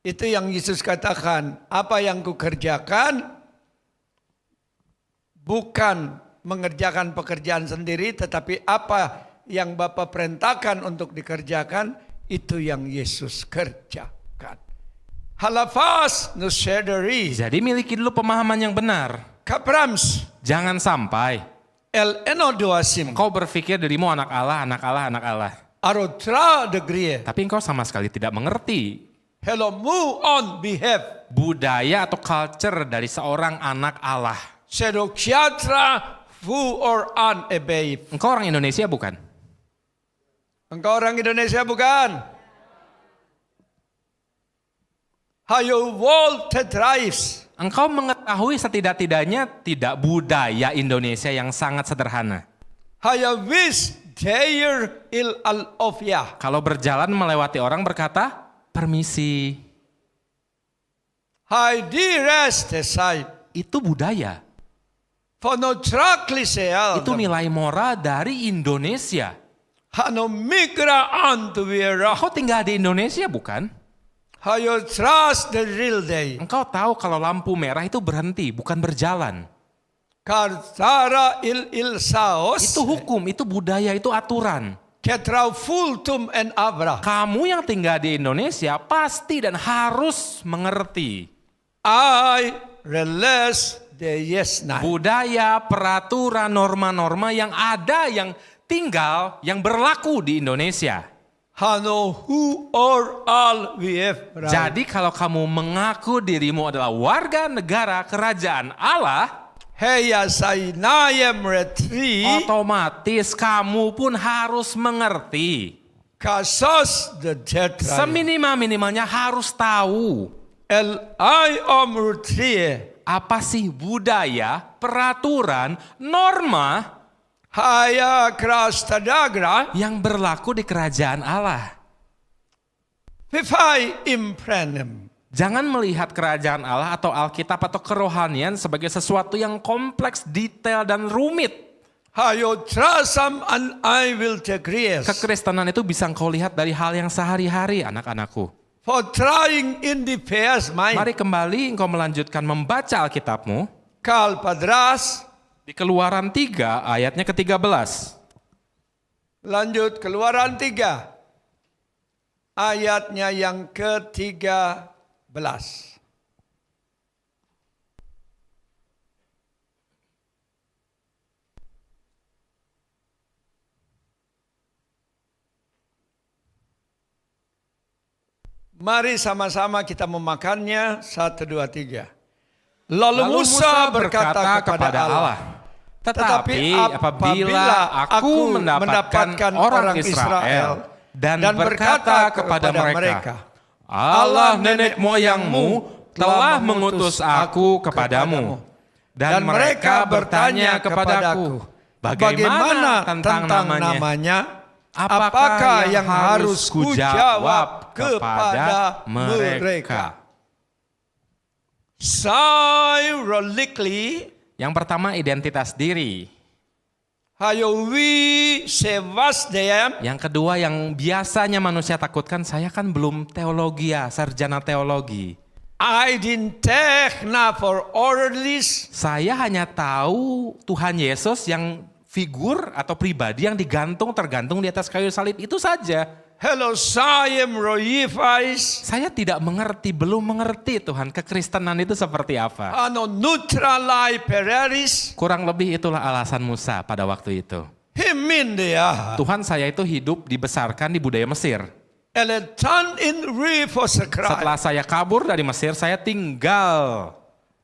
Itu yang Yesus katakan. Apa yang kukerjakan bukan mengerjakan pekerjaan sendiri, tetapi apa yang Bapa perintahkan untuk dikerjakan, itu yang Yesus kerjakan. Halafas nusederi. Jadi miliki dulu pemahaman yang benar. Kaprams. Jangan sampai El enodoasim. kau berpikir dirimu anak Allah, anak Allah, anak Allah. Arotra degrie. Tapi engkau sama sekali tidak mengerti Hello move on behave. budaya atau culture dari seorang anak Allah. Sedokiatra fu or an ebei. Engkau orang Indonesia bukan? Engkau orang Indonesia bukan? Hayo wall drives. Engkau mengetahui setidak-tidaknya tidak budaya Indonesia yang sangat sederhana. Hayo wis dayer il al ofya. Kalau berjalan melewati orang berkata, permisi. Hai di rest desai. Itu budaya. Fono trakliseal. Itu nilai moral dari Indonesia. Hano migra antuwira. Engkau tinggal di Indonesia bukan? Hayo trust the real day. Engkau tahu kalau lampu merah itu berhenti, bukan berjalan. Kartara il saos. Itu hukum, itu budaya, itu aturan. Ketrau fultum en abra. Kamu yang tinggal di Indonesia pasti dan harus mengerti I realize the yes night. budaya, peraturan, norma-norma yang ada, yang tinggal, yang berlaku di Indonesia. Hano who or all we have. Jadi kalau kamu mengaku dirimu adalah warga negara kerajaan Allah, Heya sainayem retri. otomatis kamu pun harus mengerti. Kasos the jet. Seminimal-minimalnya harus tahu El I om retri. apa sih budaya, peraturan, norma Haya kras tadagra. yang berlaku di kerajaan Allah. Vivai imprenem. Jangan melihat kerajaan Allah atau Alkitab atau kerohanian sebagai sesuatu yang kompleks, detail, dan rumit. Hayo trasam and I will take risks. Kekristenan itu bisa engkau lihat dari hal yang sehari-hari, anak-anakku. For trying in the past mind. Mari kembali engkau melanjutkan membaca Alkitabmu. Kal padras. Di Keluaran 3 ayatnya ke-13. Lanjut Keluaran 3. Ayatnya yang ke-13. Mari sama-sama kita memakannya. 1, 2, 3. Lalu Musa berkata kepada Allah, tetapi apabila aku mendapatkan orang Israel dan berkata kepada mereka, Allah nenek moyangmu telah mengutus aku kepadamu. Dan mereka bertanya kepadaku, bagaimana tentang namanya? Apakah yang harus kujawab kepada mereka? Symbolically, Yang pertama identitas diri. hayo we sevasdem. Yang kedua yang biasanya manusia takutkan, saya kan belum teologi ya, sarjana teologi. I didn't take na for orderlies. Saya hanya tahu Tuhan Yesus yang figur atau pribadi yang tergantung di atas kayu salib, itu saja. Hello, Sayem Royifais. Saya tidak mengerti, belum mengerti Tuhan kekristenan itu seperti apa. Ano neutralai pereris. Kurang lebih itulah alasan Musa pada waktu itu. Himin dia. Tuhan saya itu hidup dibesarkan di budaya Mesir. Eletan in rifosakrai. Setelah saya kabur dari Mesir, saya tinggal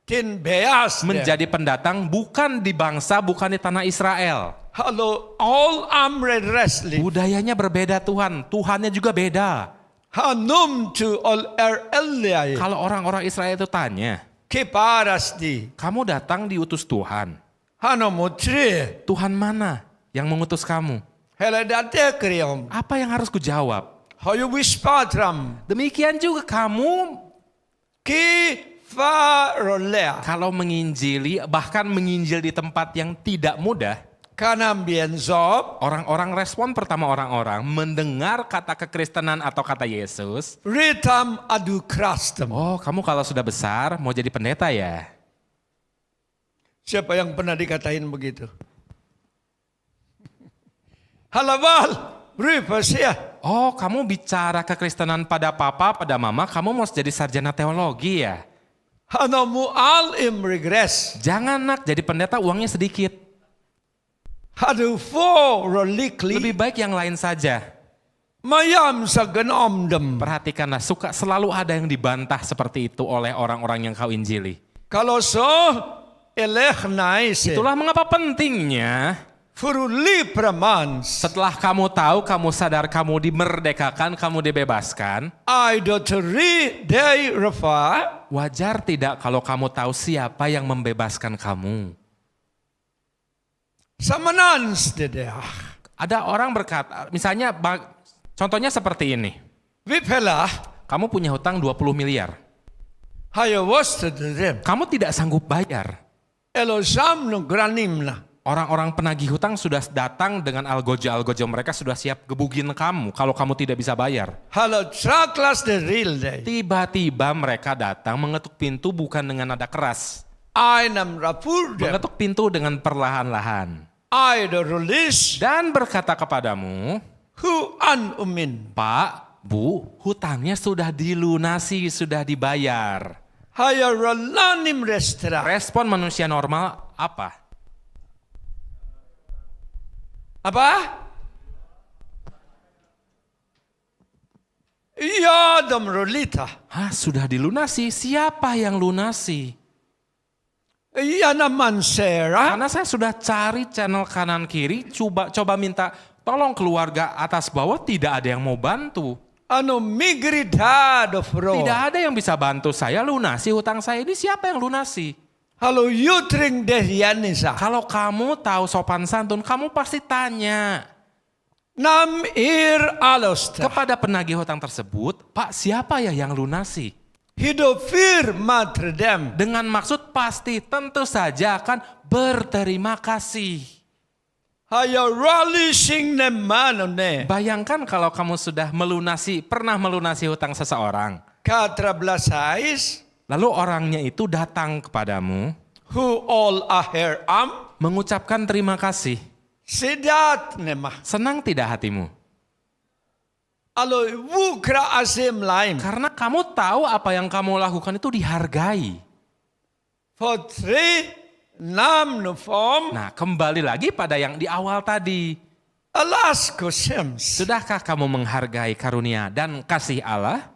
Tin beas. menjadi pendatang bukan di bangsa, bukan di tanah Israel. Hello, all amre resli. Budayanya berbeda Tuhan, Tuhannya juga beda. Hanum to all eliai. Kalau orang-orang Israel itu tanya, Kiparas di. kamu datang diutus Tuhan. Hanomutri. Tuhan mana yang mengutus kamu? Heledate kriom. Apa yang harus kujawab? Hayo wispatram. Demikian juga kamu Kifarolea. kalau menginjili, bahkan menginjil di tempat yang tidak mudah. Kanam bienzob. Orang-orang respon pertama orang-orang mendengar kata kekristenan atau kata Yesus. Ritam adu krastem. Oh, kamu kalau sudah besar mau jadi pendeta ya? Siapa yang pernah dikatain begitu? Halabal. Ripasia. Oh, kamu bicara kekristenan pada papa, pada mama, kamu mau jadi sarjana teologi ya? Hanomu al imregres. Jangan nak, jadi pendeta uangnya sedikit. Hadu fo rolikli. Lebih baik yang lain saja. Mayam sa genomdem. Perhatikanlah, suka selalu ada yang dibantah seperti itu oleh orang-orang yang kau injili. Kalau so eleh naise. Itulah mengapa pentingnya Furuli pramans. setelah kamu tahu, kamu sadar, kamu dimerdekakan, kamu dibebaskan. Idolatry day refa. Wajar tidak kalau kamu tahu siapa yang membebaskan kamu? Samanans dedeh. Ada orang berkata, misalnya contohnya seperti ini. Vipelah. Kamu punya hutang 20 miliar. Hayo was dedem. Kamu tidak sanggup bayar. Elosam no granimna. Orang-orang penagih hutang sudah datang dengan algojo mereka sudah siap gebugin kamu kalau kamu tidak bisa bayar. Halo traklas de real day. Tiba-tiba mereka datang mengetuk pintu bukan dengan nada keras. Ainam rapur dem. Mengetuk pintu dengan perlahan-lahan. Aido release. Dan berkata kepadamu, Hu an umin. Pak, Bu, hutangnya sudah dilunasi, sudah dibayar. Hayo rolanim restra. Respon manusia normal apa? Apa? Iya dom rolita. Hah, sudah dilunasi? Siapa yang lunasi? Iya naman Sarah. Karena saya sudah cari channel kanan kiri, coba minta tolong keluarga atas bawah, tidak ada yang mau bantu. Ano migridad of ro. Tidak ada yang bisa bantu saya lunasi hutang saya ini. Siapa yang lunasi? Halo yutring deh yanisa. Kalau kamu tahu sopan santun, kamu pasti tanya Nam ir alosta. kepada penagih hutang tersebut, Pak, siapa ya yang lunasi? Hidofir matredem. Dengan maksud pasti tentu saja akan berterima kasih. Hayo rally sing ne manone. Bayangkan kalau kamu sudah pernah melunasi hutang seseorang. Katra blasais. Lalu orangnya itu datang kepadamu, Who all aher am. mengucapkan terima kasih. Sidat nemah. Senang tidak hatimu? Alo wukra asim lain. Karena kamu tahu apa yang kamu lakukan itu dihargai. Potri nam nufom. Nah, kembali lagi pada yang di awal tadi. Alas kosems. Sudahkah kamu menghargai karunia dan kasih Allah?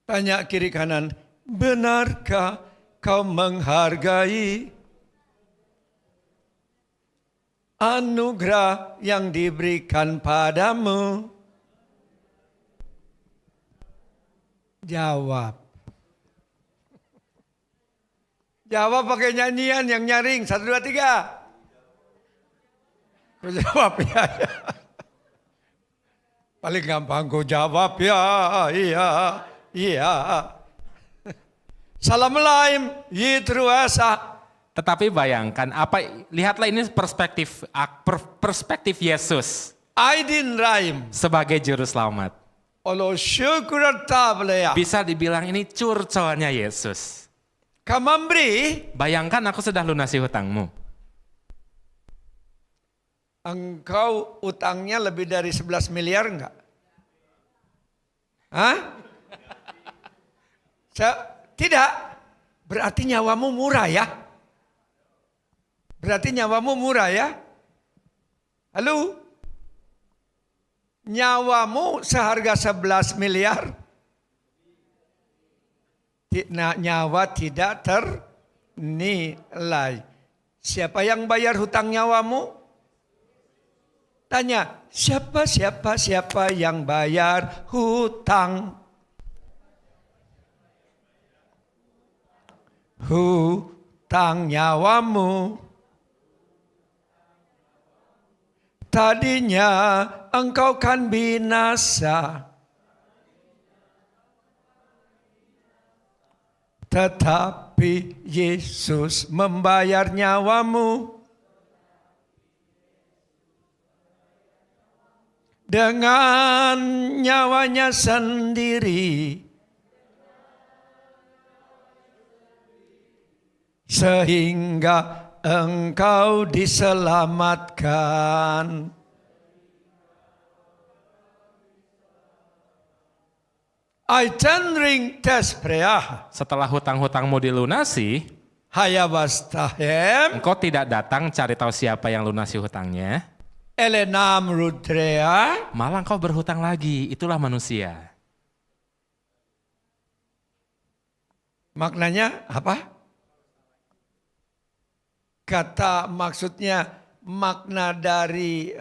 Tanya kiri kanan. Benarkah kau menghargai anugerah yang diberikan padamu? Jawab. Jawab pakai nyanyian yang nyaring. 1, 2, 3. Kau jawab ya. Paling gampang kau jawab ya. Iya. Iya. Salam laim. Yitruasa. Tetapi bayangkan, lihatlah ini perspektif Yesus Aidin raim. sebagai juru selamat. Olo syukur tableya. Bisa dibilang ini curcolnya Yesus. Kamambri. Bayangkan aku sudah lunasi hutangmu. Engkau utangnya lebih dari 11 miliar enggak? Hah? Tidak. Berarti nyawamu murah ya? Berarti nyawamu murah ya? Halo? Nyawamu seharga 11 miliar? Nyawa tidak ternilai. Siapa yang bayar hutang nyawamu? Tanya, siapa yang bayar hutang? Hutang nyawamu. Tadinya engkau kan binasa. Tetapi Yesus membayar nyawamu. Dengan nyawanya sendiri. Sehingga engkau diselamatkan. Ring tes preah. Setelah hutang-hutangmu dilunasi, Hayawastahem. engkau tidak datang cari tahu siapa yang lunasi hutangnya. Elenam rudrea. Malah engkau berhutang lagi, itulah manusia. Maknanya apa? Kata maksudnya, makna dari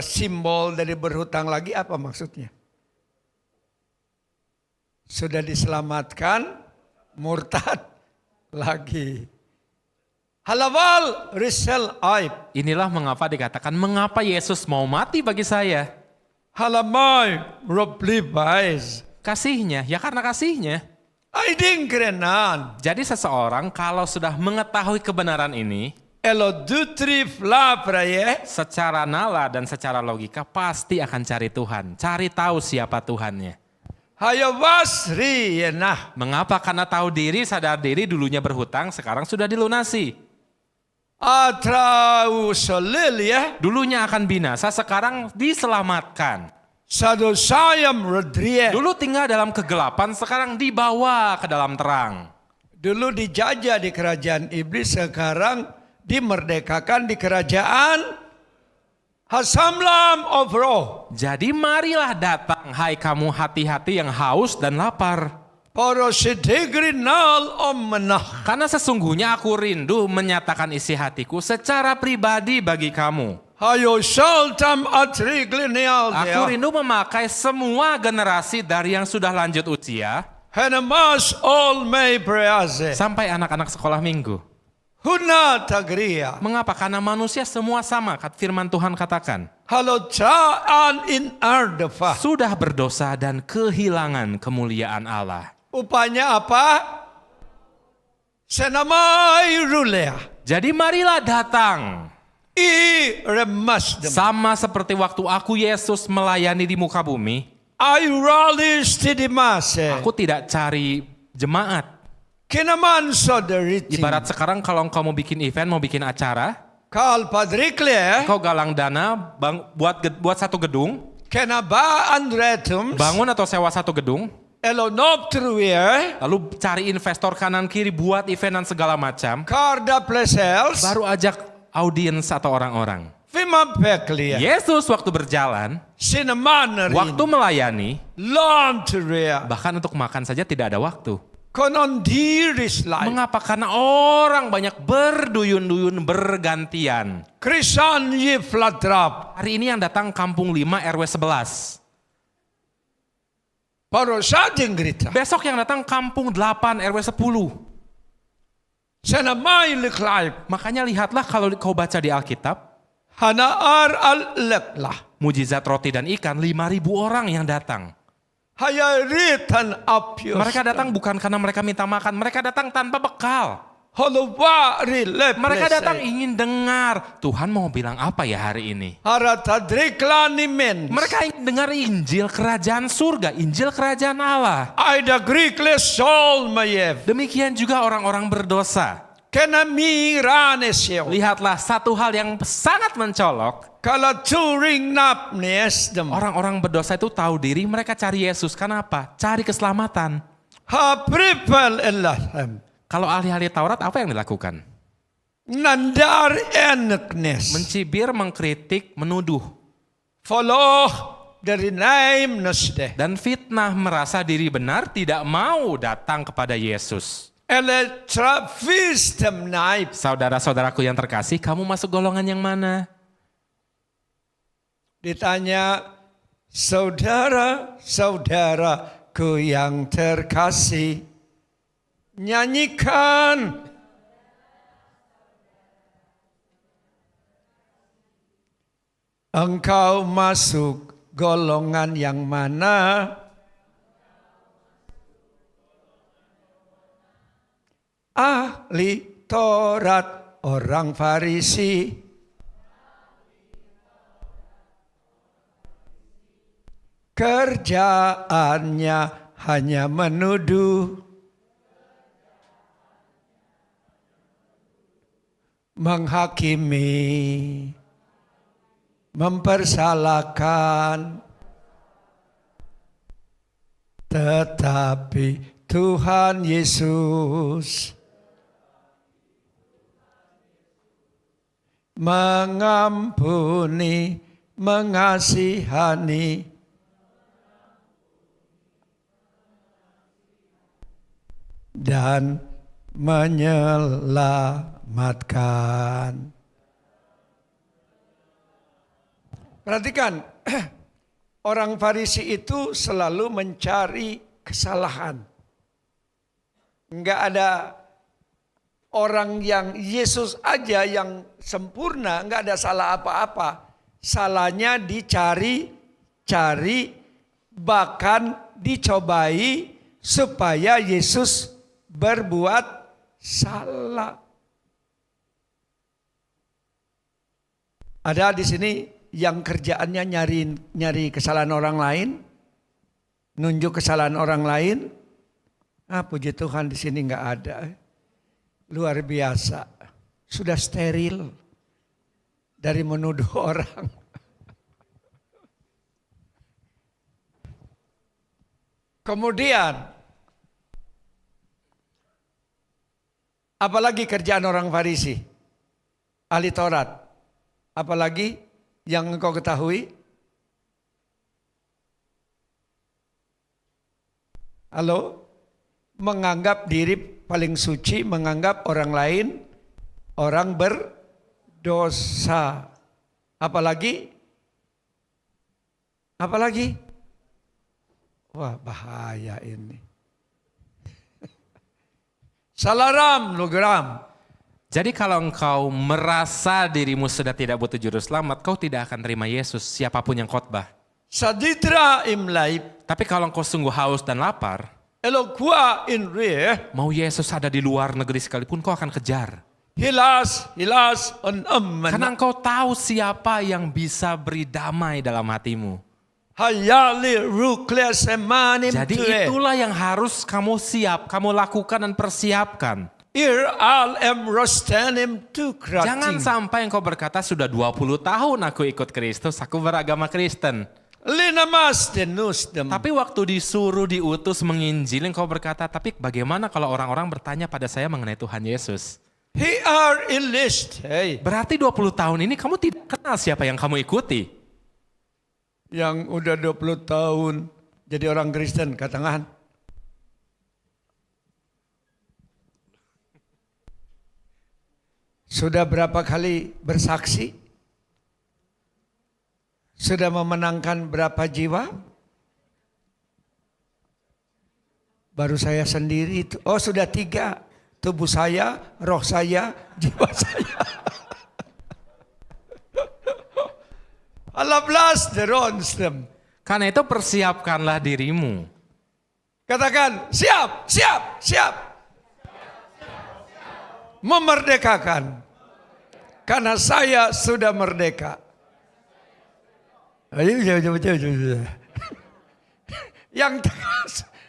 simbol dari berhutang lagi apa maksudnya? Sudah diselamatkan, murtad lagi. Halawal risel aib. Inilah mengapa dikatakan, mengapa Yesus mau mati bagi saya? Halamai robli bais. Kasihnya, ya karena kasihnya. Aiding kerenan. Jadi seseorang kalau sudah mengetahui kebenaran ini, Elo dutri fla praye. secara nala dan secara logika pasti akan cari Tuhan. Cari tahu siapa Tuhannya. Hayawasri yenah. Mengapa? Karena tahu diri, sadar diri, dulunya berhutang, sekarang sudah dilunasi. Atrau solil ya. Dulunya akan binasa, sekarang diselamatkan. Sado sayam rodrie. Dulu tinggal dalam kegelapan, sekarang dibawa ke dalam terang. Dulu dijajah di kerajaan iblis, sekarang dimerdekakan di kerajaan Hasamlam of roh. Jadi marilah datang, hai kamu hati-hati yang haus dan lapar. Para sidegrinal omenah. Karena sesungguhnya aku rindu menyatakan isi hatiku secara pribadi bagi kamu. Hayo saltam atriglinial Aku dia. rindu memakai semua generasi dari yang sudah lanjut usia Henemas all may preaze. sampai anak-anak sekolah minggu. Huna tagria. Mengapa? Karena manusia semua sama, firman Tuhan katakan. Halo caan in ardefa. Sudah berdosa dan kehilangan kemuliaan Allah. Upanya apa? Senamai rulea. Jadi marilah datang. I remas dem. Sama seperti waktu aku Yesus melayani di muka bumi, I ralis di dimase. aku tidak cari jemaat. Kinaman saudari. Ibarat sekarang kalau engkau mau bikin event, mau bikin acara, Kal padrikle. engkau galang dana buat satu gedung, Kena ba andretums. bangun atau sewa satu gedung, Elonop truye. lalu cari investor kanan kiri buat event dan segala macam, Karda plesels. baru ajak audiens atau orang-orang. Vima peklia. Yesus waktu berjalan, Sinamanerin. waktu melayani, Lantria. bahkan untuk makan saja tidak ada waktu. Konon diris lai. Mengapa? Karena orang banyak berduyun-duyun bergantian. Krisan ye flatrap. Hari ini yang datang Kampung 5 RW 11. Parosa jenggrita. Besok yang datang Kampung 8 RW 10. Senamai liklai. Makanya lihatlah kalau kau baca di Alkitab, Hanaar al leklah. mujizat roti dan ikan 5.000 orang yang datang. Hayaritan apyos. Mereka datang bukan karena mereka minta makan, mereka datang tanpa bekal. Holowa rilep. Mereka datang ingin dengar, Tuhan mau bilang apa ya hari ini? Haratadriklani men. Mereka ingin dengar Injil kerajaan surga, Injil kerajaan Allah. Aida grikle sol mayev. Demikian juga orang-orang berdosa. Kena miranesyo. Lihatlah satu hal yang sangat mencolok. Kala turing nap nesdem. Orang-orang berdosa itu tahu diri, mereka cari Yesus. Kenapa? Cari keselamatan. Ha pripel ellahem. Kalau ahli-ahli Taurat apa yang dilakukan? Nandar eneknes. Mencibir, mengkritik, menuduh. Follow dari naim nesde. Dan fitnah, merasa diri benar, tidak mau datang kepada Yesus. Eletrafistem naib. Saudara-saudaraku yang terkasih, kamu masuk golongan yang mana? Ditanya, saudara-saudaraku yang terkasih, nyanyikan. Engkau masuk golongan yang mana? Ahli Taurat, orang Farisi. Kerjaannya hanya menuduh, menghakimi, mempersalahkan. Tetapi Tuhan Yesus mengampuni, mengasihani, dan menyelamatkan. Perhatikan, orang Farisi itu selalu mencari kesalahan. Enggak ada orang yang Yesus aja yang sempurna, enggak ada salah apa-apa. Salahnya dicari-cari, bahkan dicobai supaya Yesus berbuat salah. Ada di sini yang kerjaannya nyari kesalahan orang lain, nunjuk kesalahan orang lain. Puji Tuhan di sini nggak ada. Luar biasa, sudah steril dari menuduh orang. Kemudian, apalagi kerjaan orang Farisi, ahli Taurat, apalagi yang engkau ketahui? Halo? Menganggap diri paling suci, menganggap orang lain orang berdosa. Apalagi? Apalagi? Wah, bahaya ini. Salaram logram. Jadi kalau engkau merasa dirimu sudah tidak butuh juru selamat, kau tidak akan terima Yesus siapapun yang khotbah. Saditra imlaib. Tapi kalau engkau sungguh haus dan lapar, Elokwa in re. mau Yesus ada di luar negeri sekalipun kau akan kejar. hilas on Karena engkau tahu siapa yang bisa beri damai dalam hatimu. hayali rukle semani Jadi itulah yang harus kamu kamu lakukan dan persiapkan. al em rostenim tu Jangan sampai engkau berkata sudah 20 tahun aku ikut Kristus, aku beragama Kristen. Linamas denusdem. Tapi waktu disuruh diutus menginjil engkau berkata, tapi bagaimana kalau orang-orang bertanya pada saya mengenai Tuhan Yesus? He are ilist. Hey. Berarti 20 tahun ini kamu tidak kenal siapa yang kamu ikuti. Yang udah 20 tahun jadi orang Kristen, katakan. Sudah berapa kali bersaksi? Sudah memenangkan berapa jiwa? Baru saya sendiri itu. Oh sudah 3. Tubuh saya, roh saya, jiwa saya. 11 deronstem. Karena itu persiapkanlah dirimu. Katakan siap, siap, siap. Memerdekakan. Karena saya sudah merdeka. Ayo,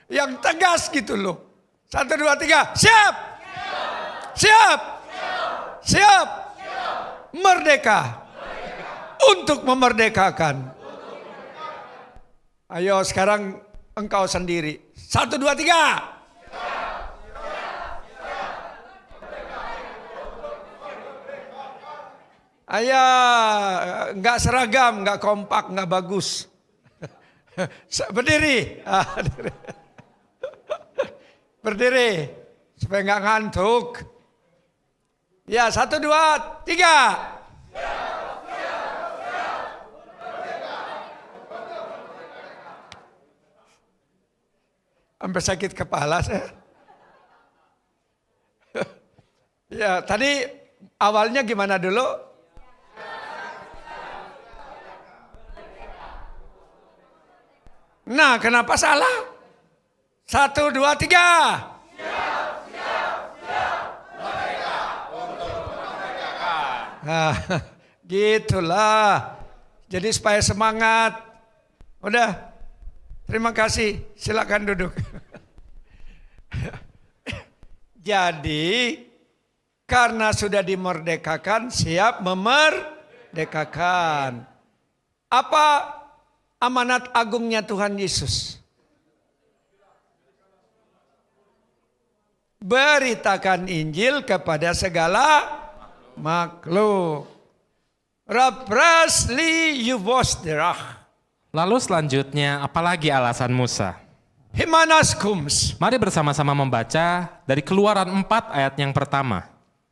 yang tegas gitu loh. 1, 2, 3, siap, siap, siap, merdeka, untuk memerdekakan. Ayo sekarang engkau sendiri. 1, 2, 3. Ayah, nggak seragam, nggak kompak, nggak bagus. Berdiri. Berdiri. Supaya nggak ngantuk. Ya, 1, 2, 3. Sampai sakit kepala saya. Ya, tadi awalnya gimana dulu? Nah, kenapa salah? 1, 2, 3. Nah, gitulah. Jadi supaya semangat. Udah. Terima kasih. Silakan duduk. Jadi karena sudah dimerdekakan, siap memerdekakan. Apa amanat agungnya Tuhan Yesus? Beritakan Injil kepada segala makhluk. Raprasli yuvosderach. Lalu selanjutnya, apalagi alasan Musa? Himanascums. Mari bersama-sama membaca dari Keluaran 4 ayat yang pertama.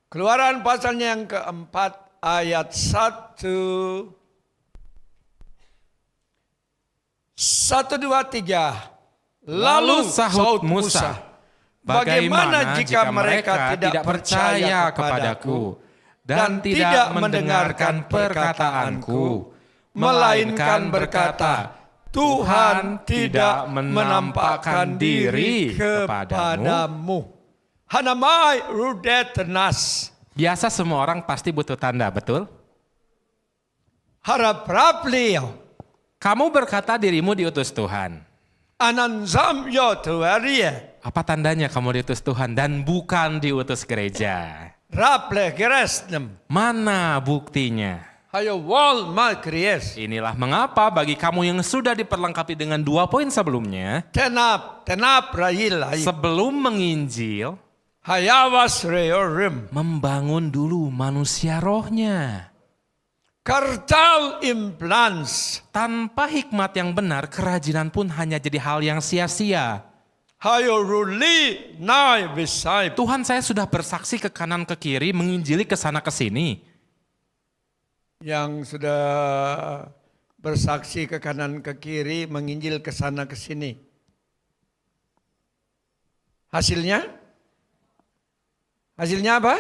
Keluaran pasalnya yang keempat ayat 1. 1, 2, 3. Lalu sahut Musa, bagaimana jika mereka tidak percaya kepadaku dan tidak mendengarkan perkataanku, melainkan berkata, Tuhan tidak menampakkan diri kepadamu. Hanamai rudetenas. Biasa semua orang pasti butuh tanda, betul? Harap raplio. Kamu berkata dirimu diutus Tuhan. Ananzam yotuarie. Apa tandanya kamu diutus Tuhan dan bukan diutus gereja? Raple geresnem. Mana buktinya? Hayo wal makries. Inilah mengapa bagi kamu yang sudah diperlengkapi dengan 2 poin sebelumnya, Tenap rayilai. sebelum menginjil, Hayawas reorim. membangun dulu manusia rohnya. Kartal implants. Tanpa hikmat yang benar, kerajinan pun hanya jadi hal yang sia-sia. Hayo ruli nai visai. Tuhan, saya sudah bersaksi ke kanan ke kiri, menginjili ke sana ke sini. Yang sudah bersaksi ke kanan ke kiri, menginjil ke sana ke sini. Hasilnya? Hasilnya apa?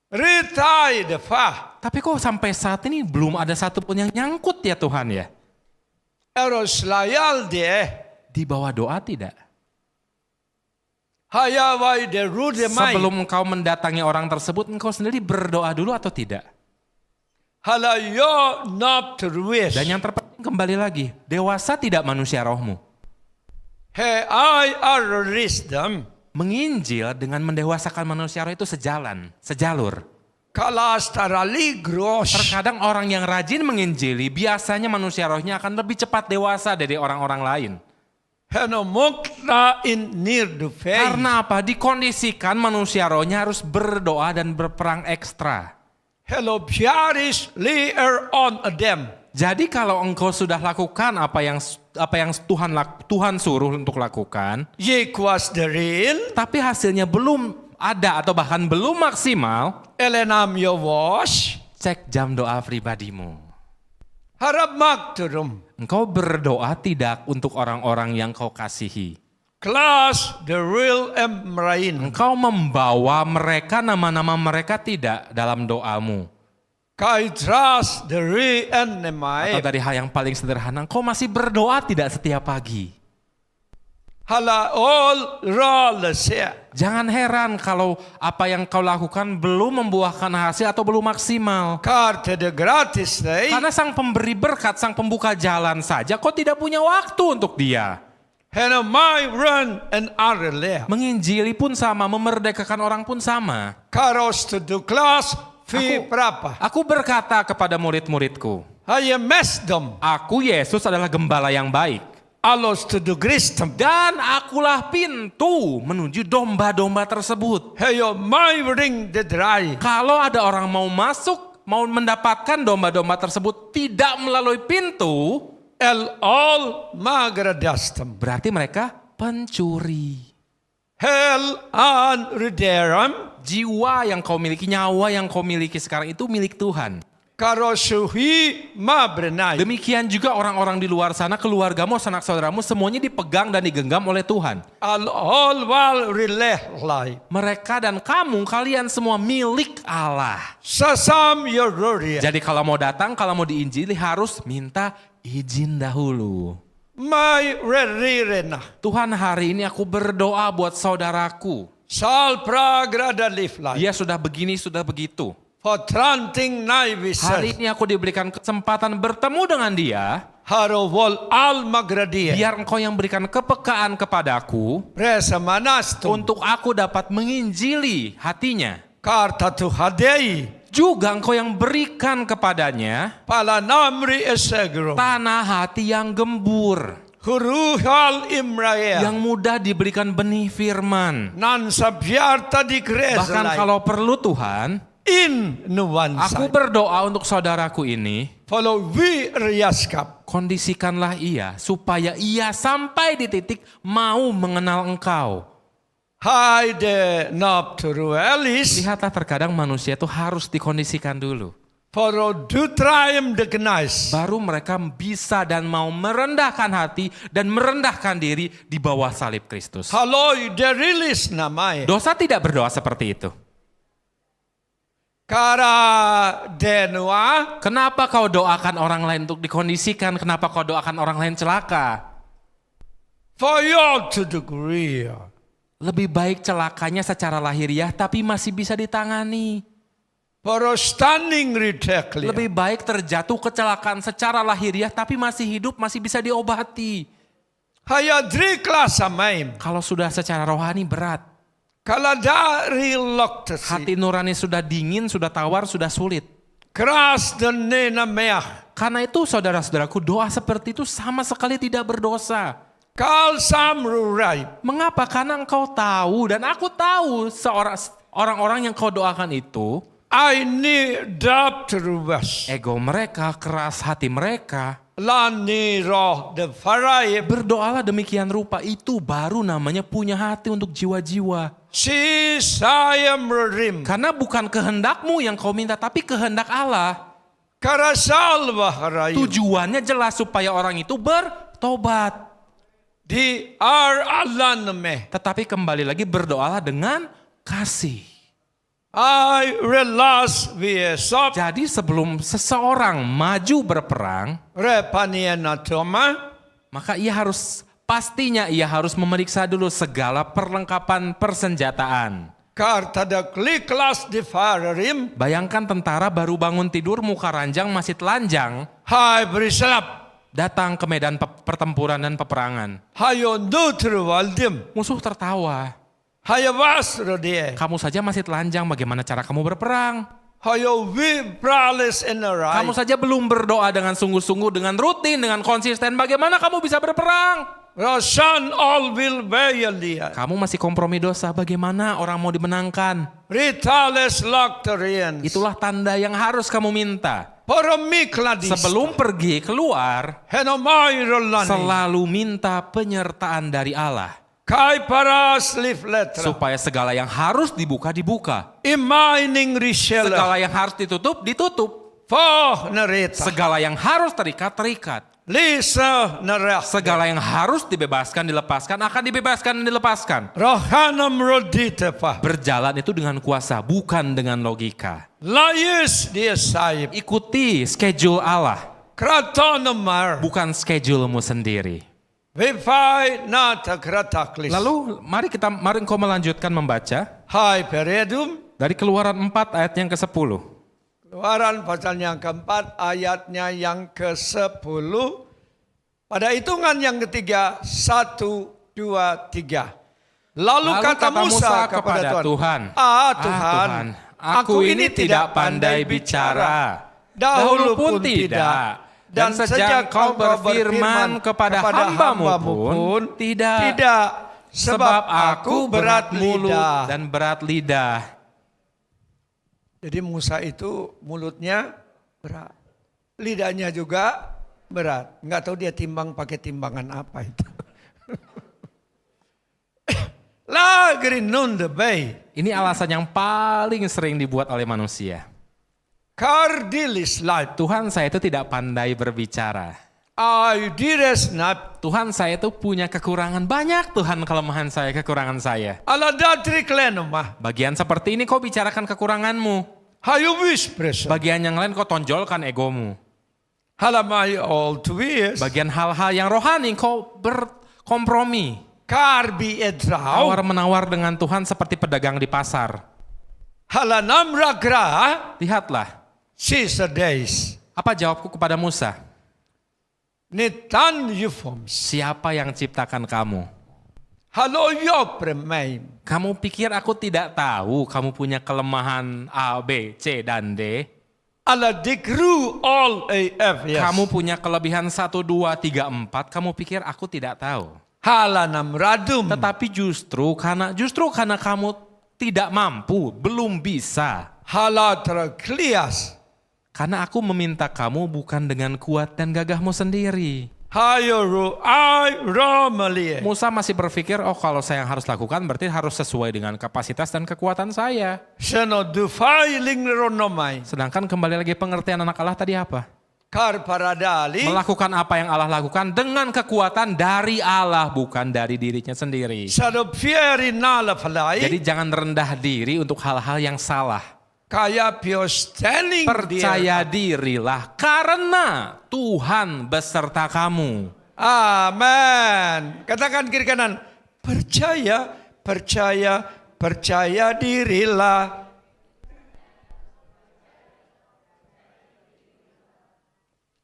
Ritai defah. Tapi kok sampai saat ini belum ada satupun yang nyangkut ya Tuhan ya? Eros layal de. Di bawah doa tidak? Hayawai de rude mai. Sebelum engkau mendatangi orang tersebut, engkau sendiri berdoa dulu atau tidak? Halayo nap terwes. Dan yang terpenting kembali lagi, dewasa tidak manusia rohmu. He I are wisdom. Menginjil dengan mendewasakan manusia roh itu sejalan, sejalur. Kalas tarali gros. Terkadang orang yang rajin menginjili, biasanya manusia rohnya akan lebih cepat dewasa dari orang-orang lain. Heno mukta in near the face. Karena apa? Dikondisikan manusia rohnya harus berdoa dan berperang ekstra. Hello piaris later on them. Jadi kalau engkau sudah lakukan apa yang Tuhan suruh untuk lakukan, Ye kwas derin. tapi hasilnya belum ada atau bahkan belum maksimal, Elenam yo wash. cek jam doa pribadimu. Harap makturum. Engkau berdoa tidak untuk orang-orang yang kau kasihi. Class the real emrain. Engkau membawa mereka, nama-nama mereka tidak dalam doamu. Kai trust the re Atau enemy. dari hal yang paling sederhana, engkau masih berdoa tidak setiap pagi. Hala all roll se. Jangan heran kalau apa yang kau lakukan belum membuahkan hasil atau belum maksimal. Karte de gratis day. Karena sang pemberi berkat, sang pembuka jalan saja, kau tidak punya waktu untuk dia. Heno my run and arle. Menginjili pun sama, memerdekakan orang pun sama. Karos to do class fi Aku- prapa. Aku berkata kepada murid-muridku, Haya mesdom. aku Yesus adalah gembala yang baik. Alos to do gristem. Dan akulah pintu menuju domba-domba tersebut. Heyo my ring the dry. Kalau ada orang mau masuk, mau mendapatkan domba-domba tersebut tidak melalui pintu, El all magradastem. berarti mereka pencuri. Hell an rideram. Jiwa yang kau miliki, nyawa yang kau miliki sekarang itu milik Tuhan. Karosuhi mabrenai. Demikian juga orang-orang di luar sana, keluargamu, sanak saudaramu, semuanya dipegang dan digenggam oleh Tuhan. Al all wal rileh lai. Mereka dan kamu, kalian semua milik Allah. Sasam yororia. Jadi kalau mau datang, kalau mau diinjili harus minta izin dahulu. My rerirena. Tuhan, hari ini aku berdoa buat saudaraku. Sal pragrada liflai. Dia sudah begini, sudah begitu. For tranting nai Hari visar. ini aku diberikan kesempatan bertemu dengan dia. Haro wal al magradia. Biar engkau yang berikan kepekaan kepadaku. Resa manastum. Untuk aku dapat menginjili hatinya. Karta tu hadei. Juga engkau yang berikan kepadanya Pala namri esegro. tanah hati yang gembur. Huruhal imrael. Yang mudah diberikan benih firman. Nan sabjarta di Bahkan kreselai. kalau perlu Tuhan, In nuansa. aku berdoa untuk saudaraku ini, Follow we riaskap. kondisikanlah ia supaya ia sampai di titik mau mengenal engkau. Hai de nap turuelis. Lihatlah terkadang manusia itu harus dikondisikan dulu. Foro du traim de gnais. Baru mereka bisa dan mau merendahkan hati dan merendahkan diri di bawah salib Kristus. Haloi de rilis namai. Dosa tidak berdoa seperti itu. Kara denua. Kenapa kau doakan orang lain untuk dikondisikan? Kenapa kau doakan orang lain celaka? For you to degree. Lebih baik celakanya secara lahiriah tapi masih bisa ditangani. For standing ritekli. Lebih baik terjatuh kecelakaan secara lahiriah tapi masih hidup, masih bisa diobati. Haya dri klasa maim. Kalau sudah secara rohani berat. Kala dari loktasi. Hati nurani sudah dingin, sudah tawar, sudah sulit. Keras dan nena meah. Karena itu saudara-saudaraku, doa seperti itu sama sekali tidak berdosa. Kal samrurai. Mengapa? Karena engkau tahu dan aku tahu orang-orang yang kau doakan itu, I need dap terubas. ego mereka, keras hati mereka. Lani roh de farai. Berdoalah demikian rupa, itu baru namanya punya hati untuk jiwa-jiwa. Si saya merim. Karena bukan kehendakmu yang kau minta, tapi kehendak Allah. Karasal baharai. Tujuannya jelas supaya orang itu bertobat. Di ar alan me. Tetapi kembali lagi berdoalah dengan kasih. I realize we sop Jadi sebelum seseorang maju berperang, repanian atoma. maka ia harus pastinya ia harus memeriksa dulu segala perlengkapan persenjataan. kelas di Fararim, Bayangkan tentara baru bangun tidur, muka ranjang masih telanjang, hai beriselap, datang ke medan pertempuran dan peperangan. hayo nutru waldim, Musuh tertawa. hayo wasro die, Kamu saja masih telanjang, bagaimana cara kamu berperang? hayo vibralis enerai, Kamu saja belum berdoa dengan sungguh-sungguh, dengan rutin, dengan konsisten. Bagaimana kamu bisa berperang? Rasan all will dia, Kamu masih kompromi dosa. Bagaimana orang mau dimenangkan? ritales lactorians, Itulah tanda yang harus kamu minta. poromikladis, Sebelum pergi keluar, henomai rolani, selalu minta penyertaan dari Allah. kai paras letra, Supaya segala yang harus dibuka, dibuka. imaining rishela, Segala yang harus ditutup, ditutup. foh nereta, Segala yang harus terikat, terikat. lisa nerah, Segala yang harus dibebaskan, dilepaskan, akan dibebaskan dan dilepaskan. rohanam rodite pa, Berjalan itu dengan kuasa, bukan dengan logika. layis dia saib, Ikuti schedule Allah, kratonomar, bukan schedulemu sendiri. vivai nata krataklis, Lalu mari engkau melanjutkan membaca hai peredum, dari Keluaran 4 ayat yang ke-10. Keluaran pasal yang keempat ayatnya yang ke-10. Pada hitungan yang ketiga, 1, 2, 3. Lalu kata Musa kepada Tuhan, Tuhan, aku ini tidak pandai bicara, dahulu pun tidak. Dan sejak kau berfirman kepada hambamu pun tidak. Sebab aku berat mulut lidah. dan berat lidah. Jadi Musa itu mulutnya berat, lidahnya juga berat. Nggak tahu dia timbang pakai timbangan apa itu. Lagri nunde bay, Ini alasan yang paling sering dibuat oleh manusia. kardilis light. Tuhan, saya itu tidak pandai berbicara. Ay dires nap, Tuhan, saya itu punya kekurangan banyak. Tuhan, kelemahan saya, kekurangan saya. ala datri klenumah. Bagian seperti ini kau bicarakan kekuranganmu. Hayu wispres. Bagian yang lain kau tonjolkan egomu. Halamai all to wies. Bagian hal-hal yang rohani kau berkompromi. Karbi edrau. Tawar-menawar dengan Tuhan seperti pedagang di pasar. Halanam ragra. Lihatlah, Caesar days. apa jawabku kepada Musa? Nitan euforms. Siapa yang ciptakan kamu? Halo yo premain. Kamu pikir aku tidak tahu kamu punya kelemahan A, B, C, dan D? Ala dikru all AF. Yes. Kamu punya kelebihan 1, 2, 3, 4. Kamu pikir aku tidak tahu? Halanam radum. Tetapi justru karena kamu tidak mampu, belum bisa. Halatra klias. Karena aku meminta kamu bukan dengan kuat dan gagahmu sendiri. Hayoru ai romalie. Musa masih berpikir, oh kalau saya yang harus lakukan berarti harus sesuai dengan kapasitas dan kekuatan saya. Seno dufailing ronomai. Sedangkan kembali lagi pengertian anak Allah tadi apa? Kar paradali. Melakukan apa yang Allah lakukan dengan kekuatan dari Allah, bukan dari dirinya sendiri. Sado fieri nala falai. Jadi jangan rendah diri untuk hal-hal yang salah. Kaya pio standing. Percaya dirilah karena Tuhan beserta kamu. Amen. Katakan kiri kanan. Percaya, percaya, percaya dirilah.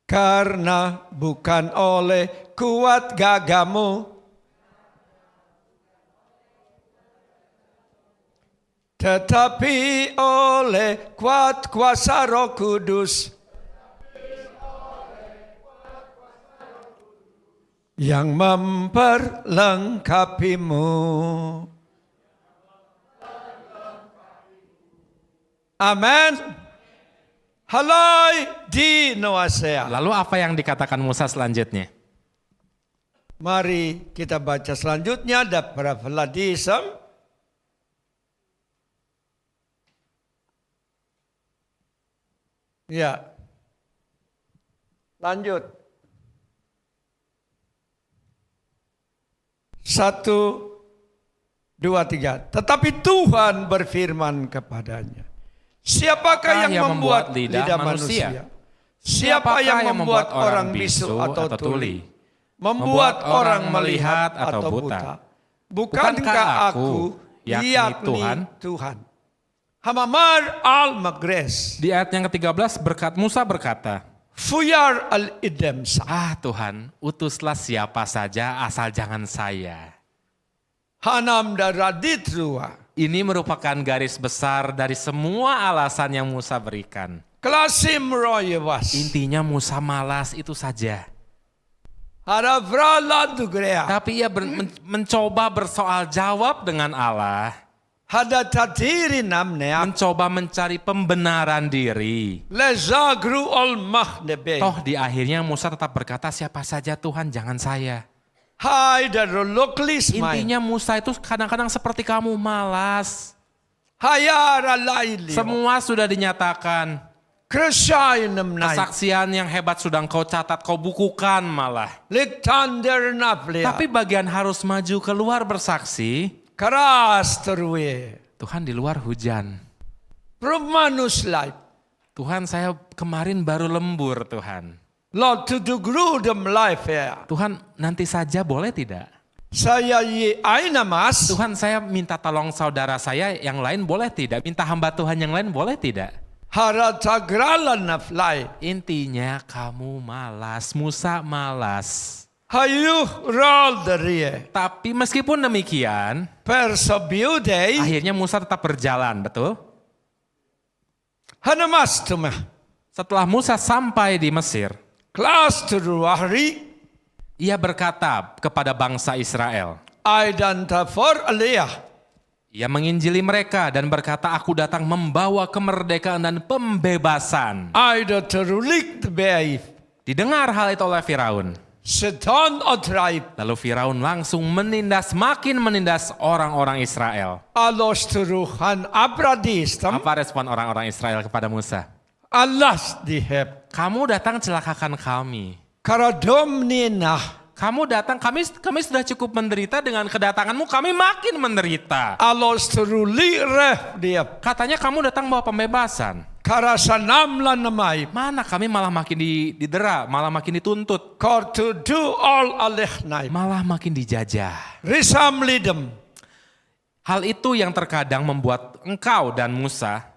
Karena bukan oleh kuat gagamu, tetapi oleh kuat kuasa Roh Kudus yang memperlengkapimu. Amen. Halai di Noasea. Lalu apa yang dikatakan Musa selanjutnya? Mari kita baca selanjutnya ada Pravladisam. Ya. Lanjut. 1, 2, 3. Tetapi Tuhan berfirman kepadanya. Siapakah yang membuat lidah manusia? Siapa yang membuat orang bisu atau tuli? membuat orang melihat atau buta. Bukankah aku, yakni Tuhan. Hamamar al-Magres. Di ayat yang ke-13 Musa berkata, Fuyar al-Idemsa. Tuhan, utuslah siapa saja asal jangan saya. Hanam daraditruwa. Ini merupakan garis besar dari semua alasan yang Musa berikan. Klasim royewas. Intinya Musa malas itu saja. Haravrala dugrea. Tapi ia mencoba bersoal jawab dengan Allah. Hada tatiri namnea. Mencoba mencari pembenaran diri. Lezagru ol mahnebe. Toh di akhirnya Musa tetap berkata, siapa saja Tuhan, jangan saya. Hai daroloklis mai. Intinya Musa itu kadang-kadang seperti kamu, malas. Hayara laili. Semua sudah dinyatakan. Kesyai namnai. Kesaksian yang hebat sudah kau catat, kau bukukan malah. Liktander naplea. Tapi bagian harus maju keluar bersaksi. Keras terwe. Tuhan di luar hujan. Permanus life. Tuhan saya kemarin baru lembur Tuhan. Lord to do grudem life ya. Tuhan nanti saja boleh tidak? Saya ye aina mas. Tuhan saya minta tolong saudara saya yang lain boleh tidak? Minta hamba Tuhan yang lain boleh tidak? Haratagralan naflai. Intinya kamu malas, Musa malas. Hayuh ral derie. Tapi meskipun demikian, Persebiudei. akhirnya Musa tetap berjalan, betul? Hanamas tumah. Setelah Musa sampai di Mesir, Kelas teruahri. ia berkata kepada bangsa Israel, Aidan tafor aliyah. ia menginjili mereka dan berkata, aku datang membawa kemerdekaan dan pembebasan. Aida terulik tebeif. Didengar hal itu oleh Firaun. Setan otraib. Lalu Firaun langsung makin menindas orang-orang Israel. Alos teruhan abradistam. Apa respon orang-orang Israel kepada Musa? Alas diheb. Kamu datang celakakan kami. Karadom ninah. Kamu datang, kami sudah cukup menderita dengan kedatanganmu, kami makin menderita. Alos teruli reh diap. Katanya kamu datang bawa pembebasan. Karasanam lan namai. Mana kami malah makin didera, malah makin dituntut. Kor to do all alekhnai. Malah makin dijajah. Risam lidem. Hal itu yang terkadang membuat engkau dan Musa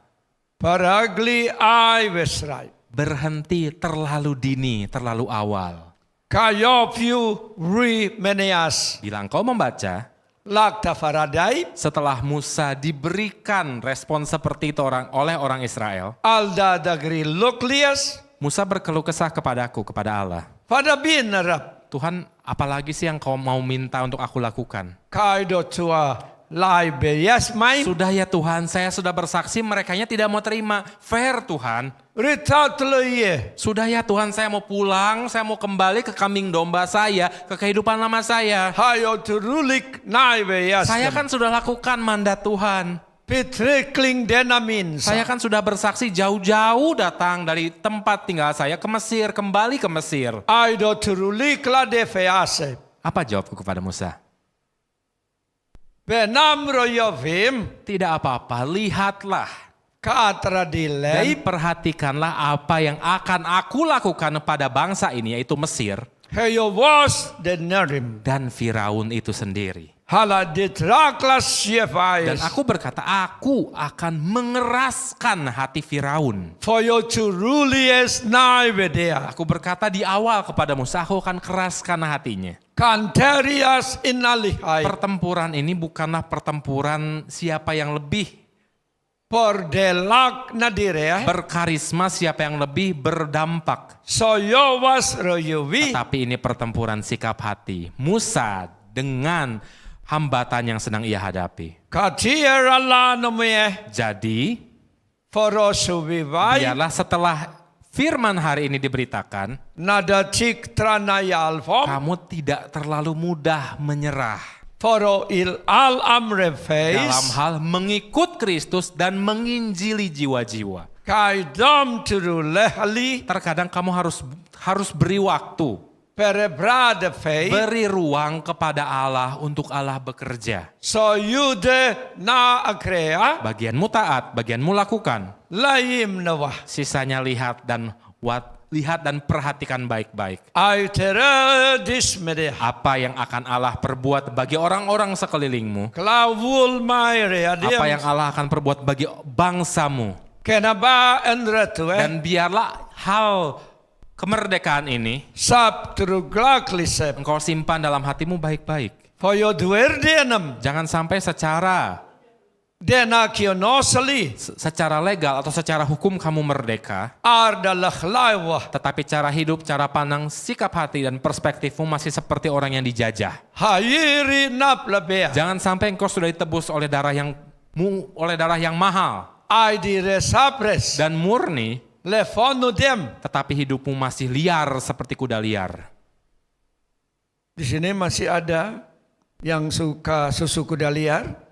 Paragli ai vesrai. berhenti terlalu dini, terlalu awal. Kayopyu ri meneas. Bila engkau membaca, Lakta faradai. setelah Musa diberikan respon seperti itu oleh orang Israel, Alda dagri luklias. Musa berkeluh kesah kepadaku, kepada Allah. Pada bin narap. Tuhan, apalagi sih yang kau mau minta untuk aku lakukan? Kaido tua lai beyas main. Sudah ya Tuhan, saya sudah bersaksi, merekanya tidak mau terima. Fair Tuhan. Ritat leye. Sudah ya Tuhan, saya mau pulang, saya mau kembali ke kambing domba saya, ke kehidupan lama saya. Hayo terulik nai beyas. Saya kan sudah lakukan mandat Tuhan. Pitrikling denamin. Saya kan sudah bersaksi jauh-jauh datang dari tempat tinggal saya ke Mesir, kembali ke Mesir. Aido terulik la defease. Apa jawabku kepada Musa? Benam royovim. Tidak apa-apa, lihatlah. Katra Dan dilei. perhatikanlah apa yang akan aku lakukan pada bangsa ini, yaitu Mesir. Heyo was denerim. Dan Firaun itu sendiri. Hala ditraklas Dan siefais. aku berkata, aku akan mengeraskan hati Firaun. Foyo turulies nai bedea. Aku berkata di awal kepada Musa, aku akan keraskan hatinya. Kanterias inalihai. Pertempuran ini bukanlah pertempuran siapa yang lebih Pordelak nadirea. berkarisma, siapa yang lebih berdampak. Soyo was royovi. Tapi ini pertempuran sikap hati. Musa dengan hambatan yang sedang ia hadapi. Katier Allah nomye. Jadi, Forosuvivai. biarlah setelah firman hari ini diberitakan, Nada cik tranaya alfom. kamu tidak terlalu mudah menyerah Foro il al amre dalam face. hal mengikut Kristus dan menginjili jiwa-jiwa. Kaidam turu lehali. Terkadang kamu harus beri waktu, Perebrade face. beri ruang kepada Allah untuk Allah bekerja. So yude na akrea. Bagianmu taat, bagianmu lakukan. Laim nawah. Sisanya lihat dan lihat dan perhatikan baik-baik. Uitere dismede. Apa yang akan Allah perbuat bagi orang-orang sekelilingmu. Klauvul maire Apa yang adem. Allah akan perbuat bagi bangsamu. Kenapa enretu Dan biarlah hal kemerdekaan ini Sap truglaklisep. engkau simpan dalam hatimu baik-baik. Foyo duerdenem. Jangan sampai secara Denakionosali. secara legal atau secara hukum kamu merdeka, Ardalah laiwah. tetapi cara hidup, cara pandang, sikap hati dan perspektifmu masih seperti orang yang dijajah. Hayiri naplabea. Jangan sampai engkau sudah ditebus oleh darah yang mahal Aidi resapres. dan murni, Lefonu dem. tetapi hidupmu masih liar seperti kuda liar. Di sini masih ada yang suka susu kuda liar.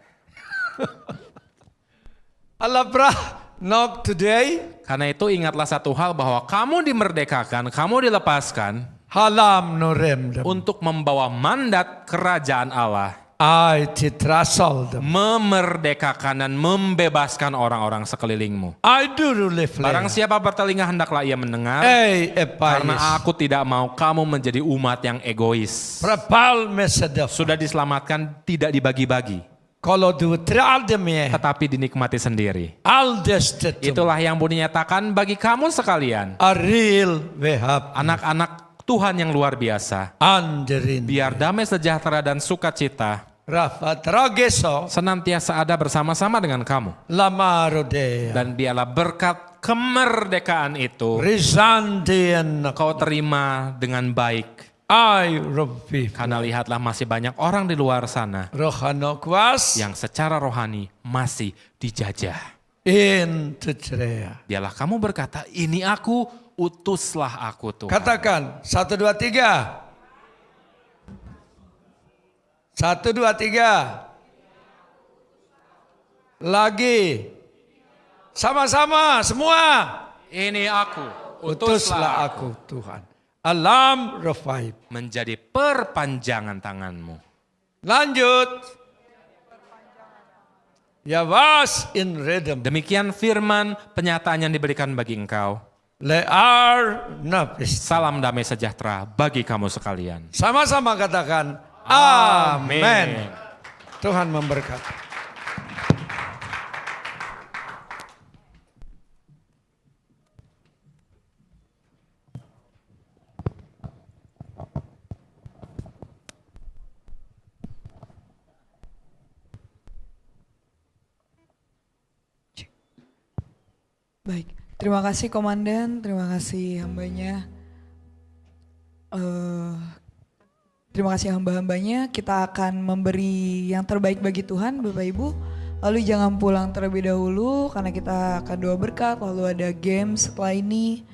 Alabrah nok today Karena itu ingatlah satu hal bahwa kamu dimerdekakan, kamu dilepaskan halam norem dem. untuk membawa mandat kerajaan Allah. Ai titrasol dem. Memerdekakan dan membebaskan orang-orang sekelilingmu. Ai duru lefle. Barang siapa bertelinga hendaklah ia mendengar. Karena epais. aku tidak mau kamu menjadi umat yang egois. Prapal mesedef. Sudah diselamatkan tidak dibagi-bagi, Kalau du traldemie. tetapi dinikmati sendiri. Aldestetum. Itulah yang Bunda nyatakan bagi kamu sekalian. Aril wehab. Anak-anak Tuhan yang luar biasa. Anderin. Biar damai sejahtera dan sukacita Rafa trageso. senantiasa ada bersama-sama dengan kamu. Lamarodea. Dan biarlah berkat kemerdekaan itu Rizandien. kau terima dengan baik. Ai robbi. Karena lihatlah masih banyak orang di luar sana Rohano kwas. yang secara rohani masih dijajah. In tucrea. Biarlah kamu berkata, ini aku, utuslah aku Tuhan. Katakan 1, 2, 3. 1, 2, 3. Lagi. Sama-sama semua. Ini aku, Utuslah aku Tuhan. Alam refaib. menjadi perpanjangan tanganmu. Lanjut. Ya was in rhythm. Demikian firman penyataan yang diberikan bagi engkau. Lear nafis. Salam damai sejahtera bagi kamu sekalian. Sama-sama katakan Amin. amin. Tuhan memberkati. Baik, terima kasih Komandan, terima kasih hambanya. Terima kasih hamba-hambanya, kita akan memberi yang terbaik bagi Tuhan Bapak Ibu. Lalu jangan pulang terlebih dahulu karena kita akan doa berkat, lalu ada game setelah ini.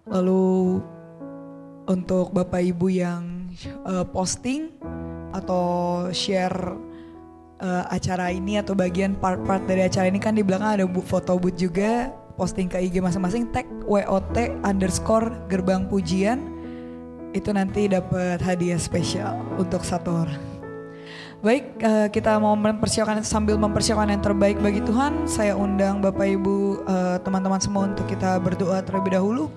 Lalu untuk Bapak Ibu yang posting atau share acara ini atau bagian part-part dari acara ini kan di belakang ada foto booth juga, posting ke IG masing-masing, tag WOT_gerbang pujian, itu nanti dapat hadiah spesial untuk satu orang. Baik, kita mau sambil mempersiapkan yang terbaik bagi Tuhan, saya undang Bapak Ibu, teman-teman semua untuk kita berdoa terlebih dahulu.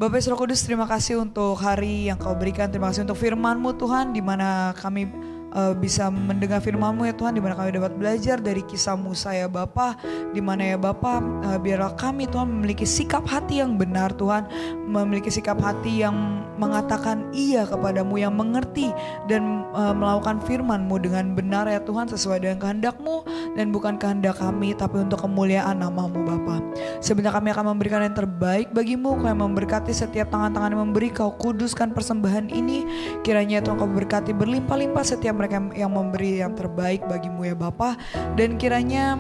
Bapak Yesus Roh Kudus, terima kasih untuk hari yang Kau berikan, terima kasih untuk firman-Mu Tuhan, di mana kami bisa mendengar firman-Mu ya Tuhan, di mana kami dapat belajar dari kisah Musa ya Bapa, di mana ya Bapa, biarlah kami Tuhan memiliki sikap hati yang benar Tuhan, memiliki sikap hati yang mengatakan iya kepadamu, yang mengerti dan melakukan firman-Mu dengan benar ya Tuhan, sesuai dengan kehendak-Mu dan bukan kehendak kami, tapi untuk kemuliaan nama-Mu Bapa. Sebentar kami akan memberikan yang terbaik bagimu, Kau yang memberkati setiap tangan-tangan yang memberi, Kau kuduskan persembahan ini, kiranya Tuhan Kau berkati berlimpah-limpah setiap mereka yang memberi yang terbaik bagimu ya Bapa, dan kiranya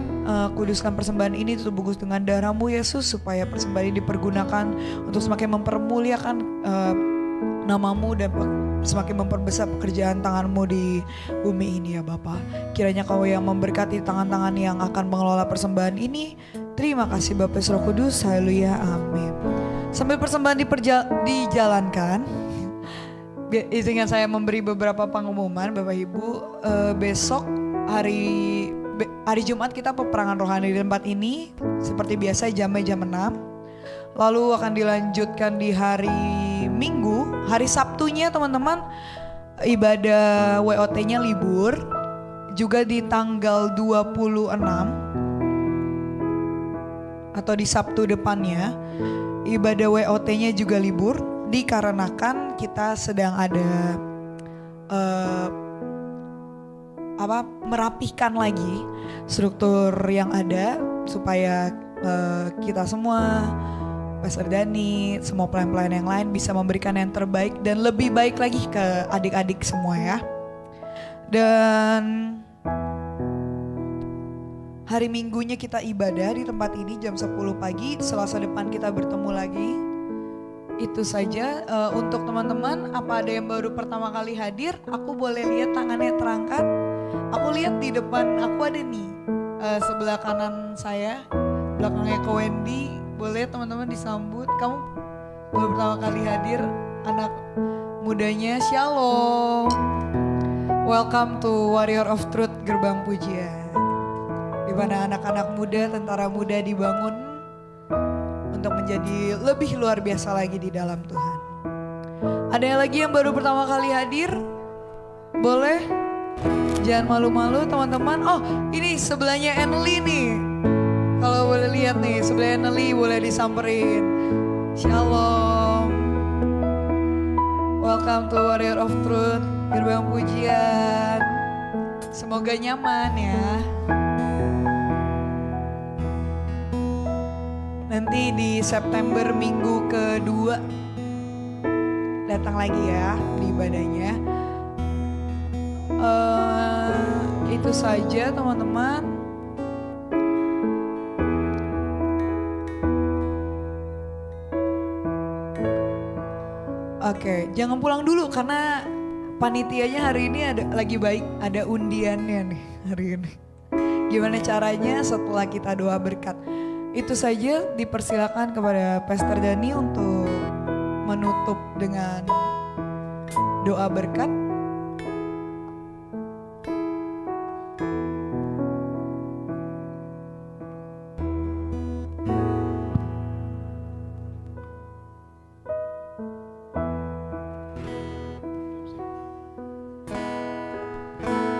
kuduskan persembahan ini tutup bungkus dengan darah-Mu Yesus, supaya persembahan ini dipergunakan untuk semakin mempermuliakan nama-Mu dan semakin memperbesar pekerjaan tangan-Mu di bumi ini ya Bapa. Kiranya Kau yang memberkati tangan-tangan yang akan mengelola persembahan ini. Terima kasih Bapa Yesus Roh Kudus, haleluya, amin. Sambil persembahan dijalankan, izinkan saya memberi beberapa pengumuman Bapak Ibu. Besok hari Jumat kita peperangan rohani di tempat ini seperti biasa jamnya jam 6. Lalu akan dilanjutkan di hari Minggu, hari Sabtunya teman-teman ibadah WOT-nya libur. Juga di tanggal 26 atau di Sabtu depannya ibadah WOT-nya juga libur dikarenakan kita sedang ada merapihkan lagi struktur yang ada supaya kita semua, Pastor Dani, semua pelayan-pelayan yang lain bisa memberikan yang terbaik dan lebih baik lagi ke adik-adik semua ya. Dan hari Minggunya kita ibadah di tempat ini jam 10 pagi, Selasa depan kita bertemu lagi. Itu saja untuk teman-teman, apa ada yang baru pertama kali hadir? Aku boleh lihat tangannya terangkat. Aku lihat di depan aku ada nih, sebelah kanan saya, belakangnya Ko Wendy. Boleh teman-teman disambut. Kamu baru pertama kali hadir, anak mudanya. Shalom. Welcome to Warrior of Truth Gerbang Pujian, di mana anak-anak muda, tentara muda dibangun untuk menjadi lebih luar biasa lagi di dalam Tuhan. Ada yang lagi yang baru pertama kali hadir? Boleh? Jangan malu-malu teman-teman. Oh, ini sebelahnya Enli nih. Kalau boleh lihat nih, sebelah Enli boleh disamperin. Shalom. Welcome to Warrior of Truth Gerbang Pujian. Semoga nyaman ya. Nanti di September minggu kedua datang lagi ya di ibadahnya. Itu saja teman-teman. Oke, jangan pulang dulu karena panitianya hari ini lagi baik, ada undiannya nih hari ini. Gimana caranya setelah kita doa berkat? Itu saja, dipersilakan kepada Pastor Dani untuk menutup dengan doa berkat.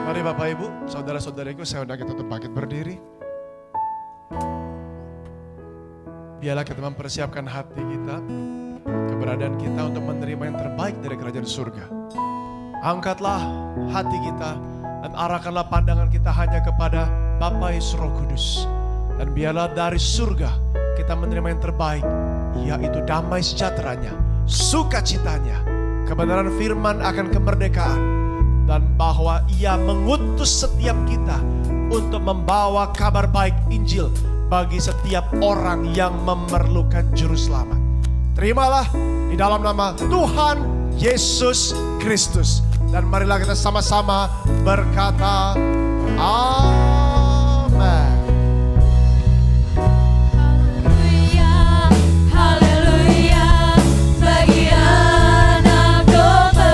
Mari Bapak Ibu, saudara-saudariku, saya undang kita untuk bangkit berdiri. Biarlah kita mempersiapkan hati kita, keberadaan kita untuk menerima yang terbaik dari kerajaan surga. Angkatlah hati kita dan arahkanlah pandangan kita hanya kepada Bapa Yesus Roh Kudus. Dan biarlah dari surga kita menerima yang terbaik, yaitu damai sejahteranya, sukacitanya, kebenaran firman akan kemerdekaan, dan bahwa Ia mengutus setiap kita untuk membawa kabar baik Injil bagi setiap orang yang memerlukan juru selamat. Terimalah di dalam nama Tuhan Yesus Kristus. Dan marilah kita sama-sama berkata amin. Haleluya, haleluya, bagi anak domba.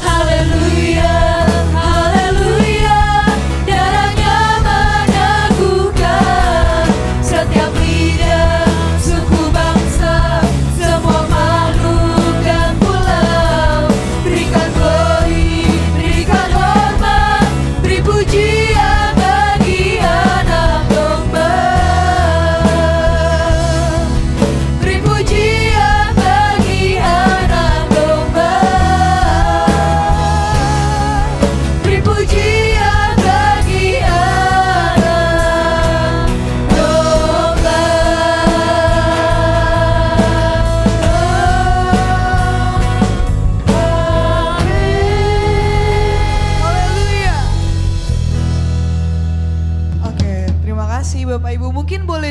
Haleluya, haleluya, darahnya meneguhkan setiap lidah, suku bangsa, semua makhluk dan pulau. Berikan glory, berikan hormat, beri pujian bagi anak domba. Beri pujian bagi anak domba. Beri pujian bagi anak domba. Haleluya. Oke, terima kasih Bapak Ibu. Mungkin boleh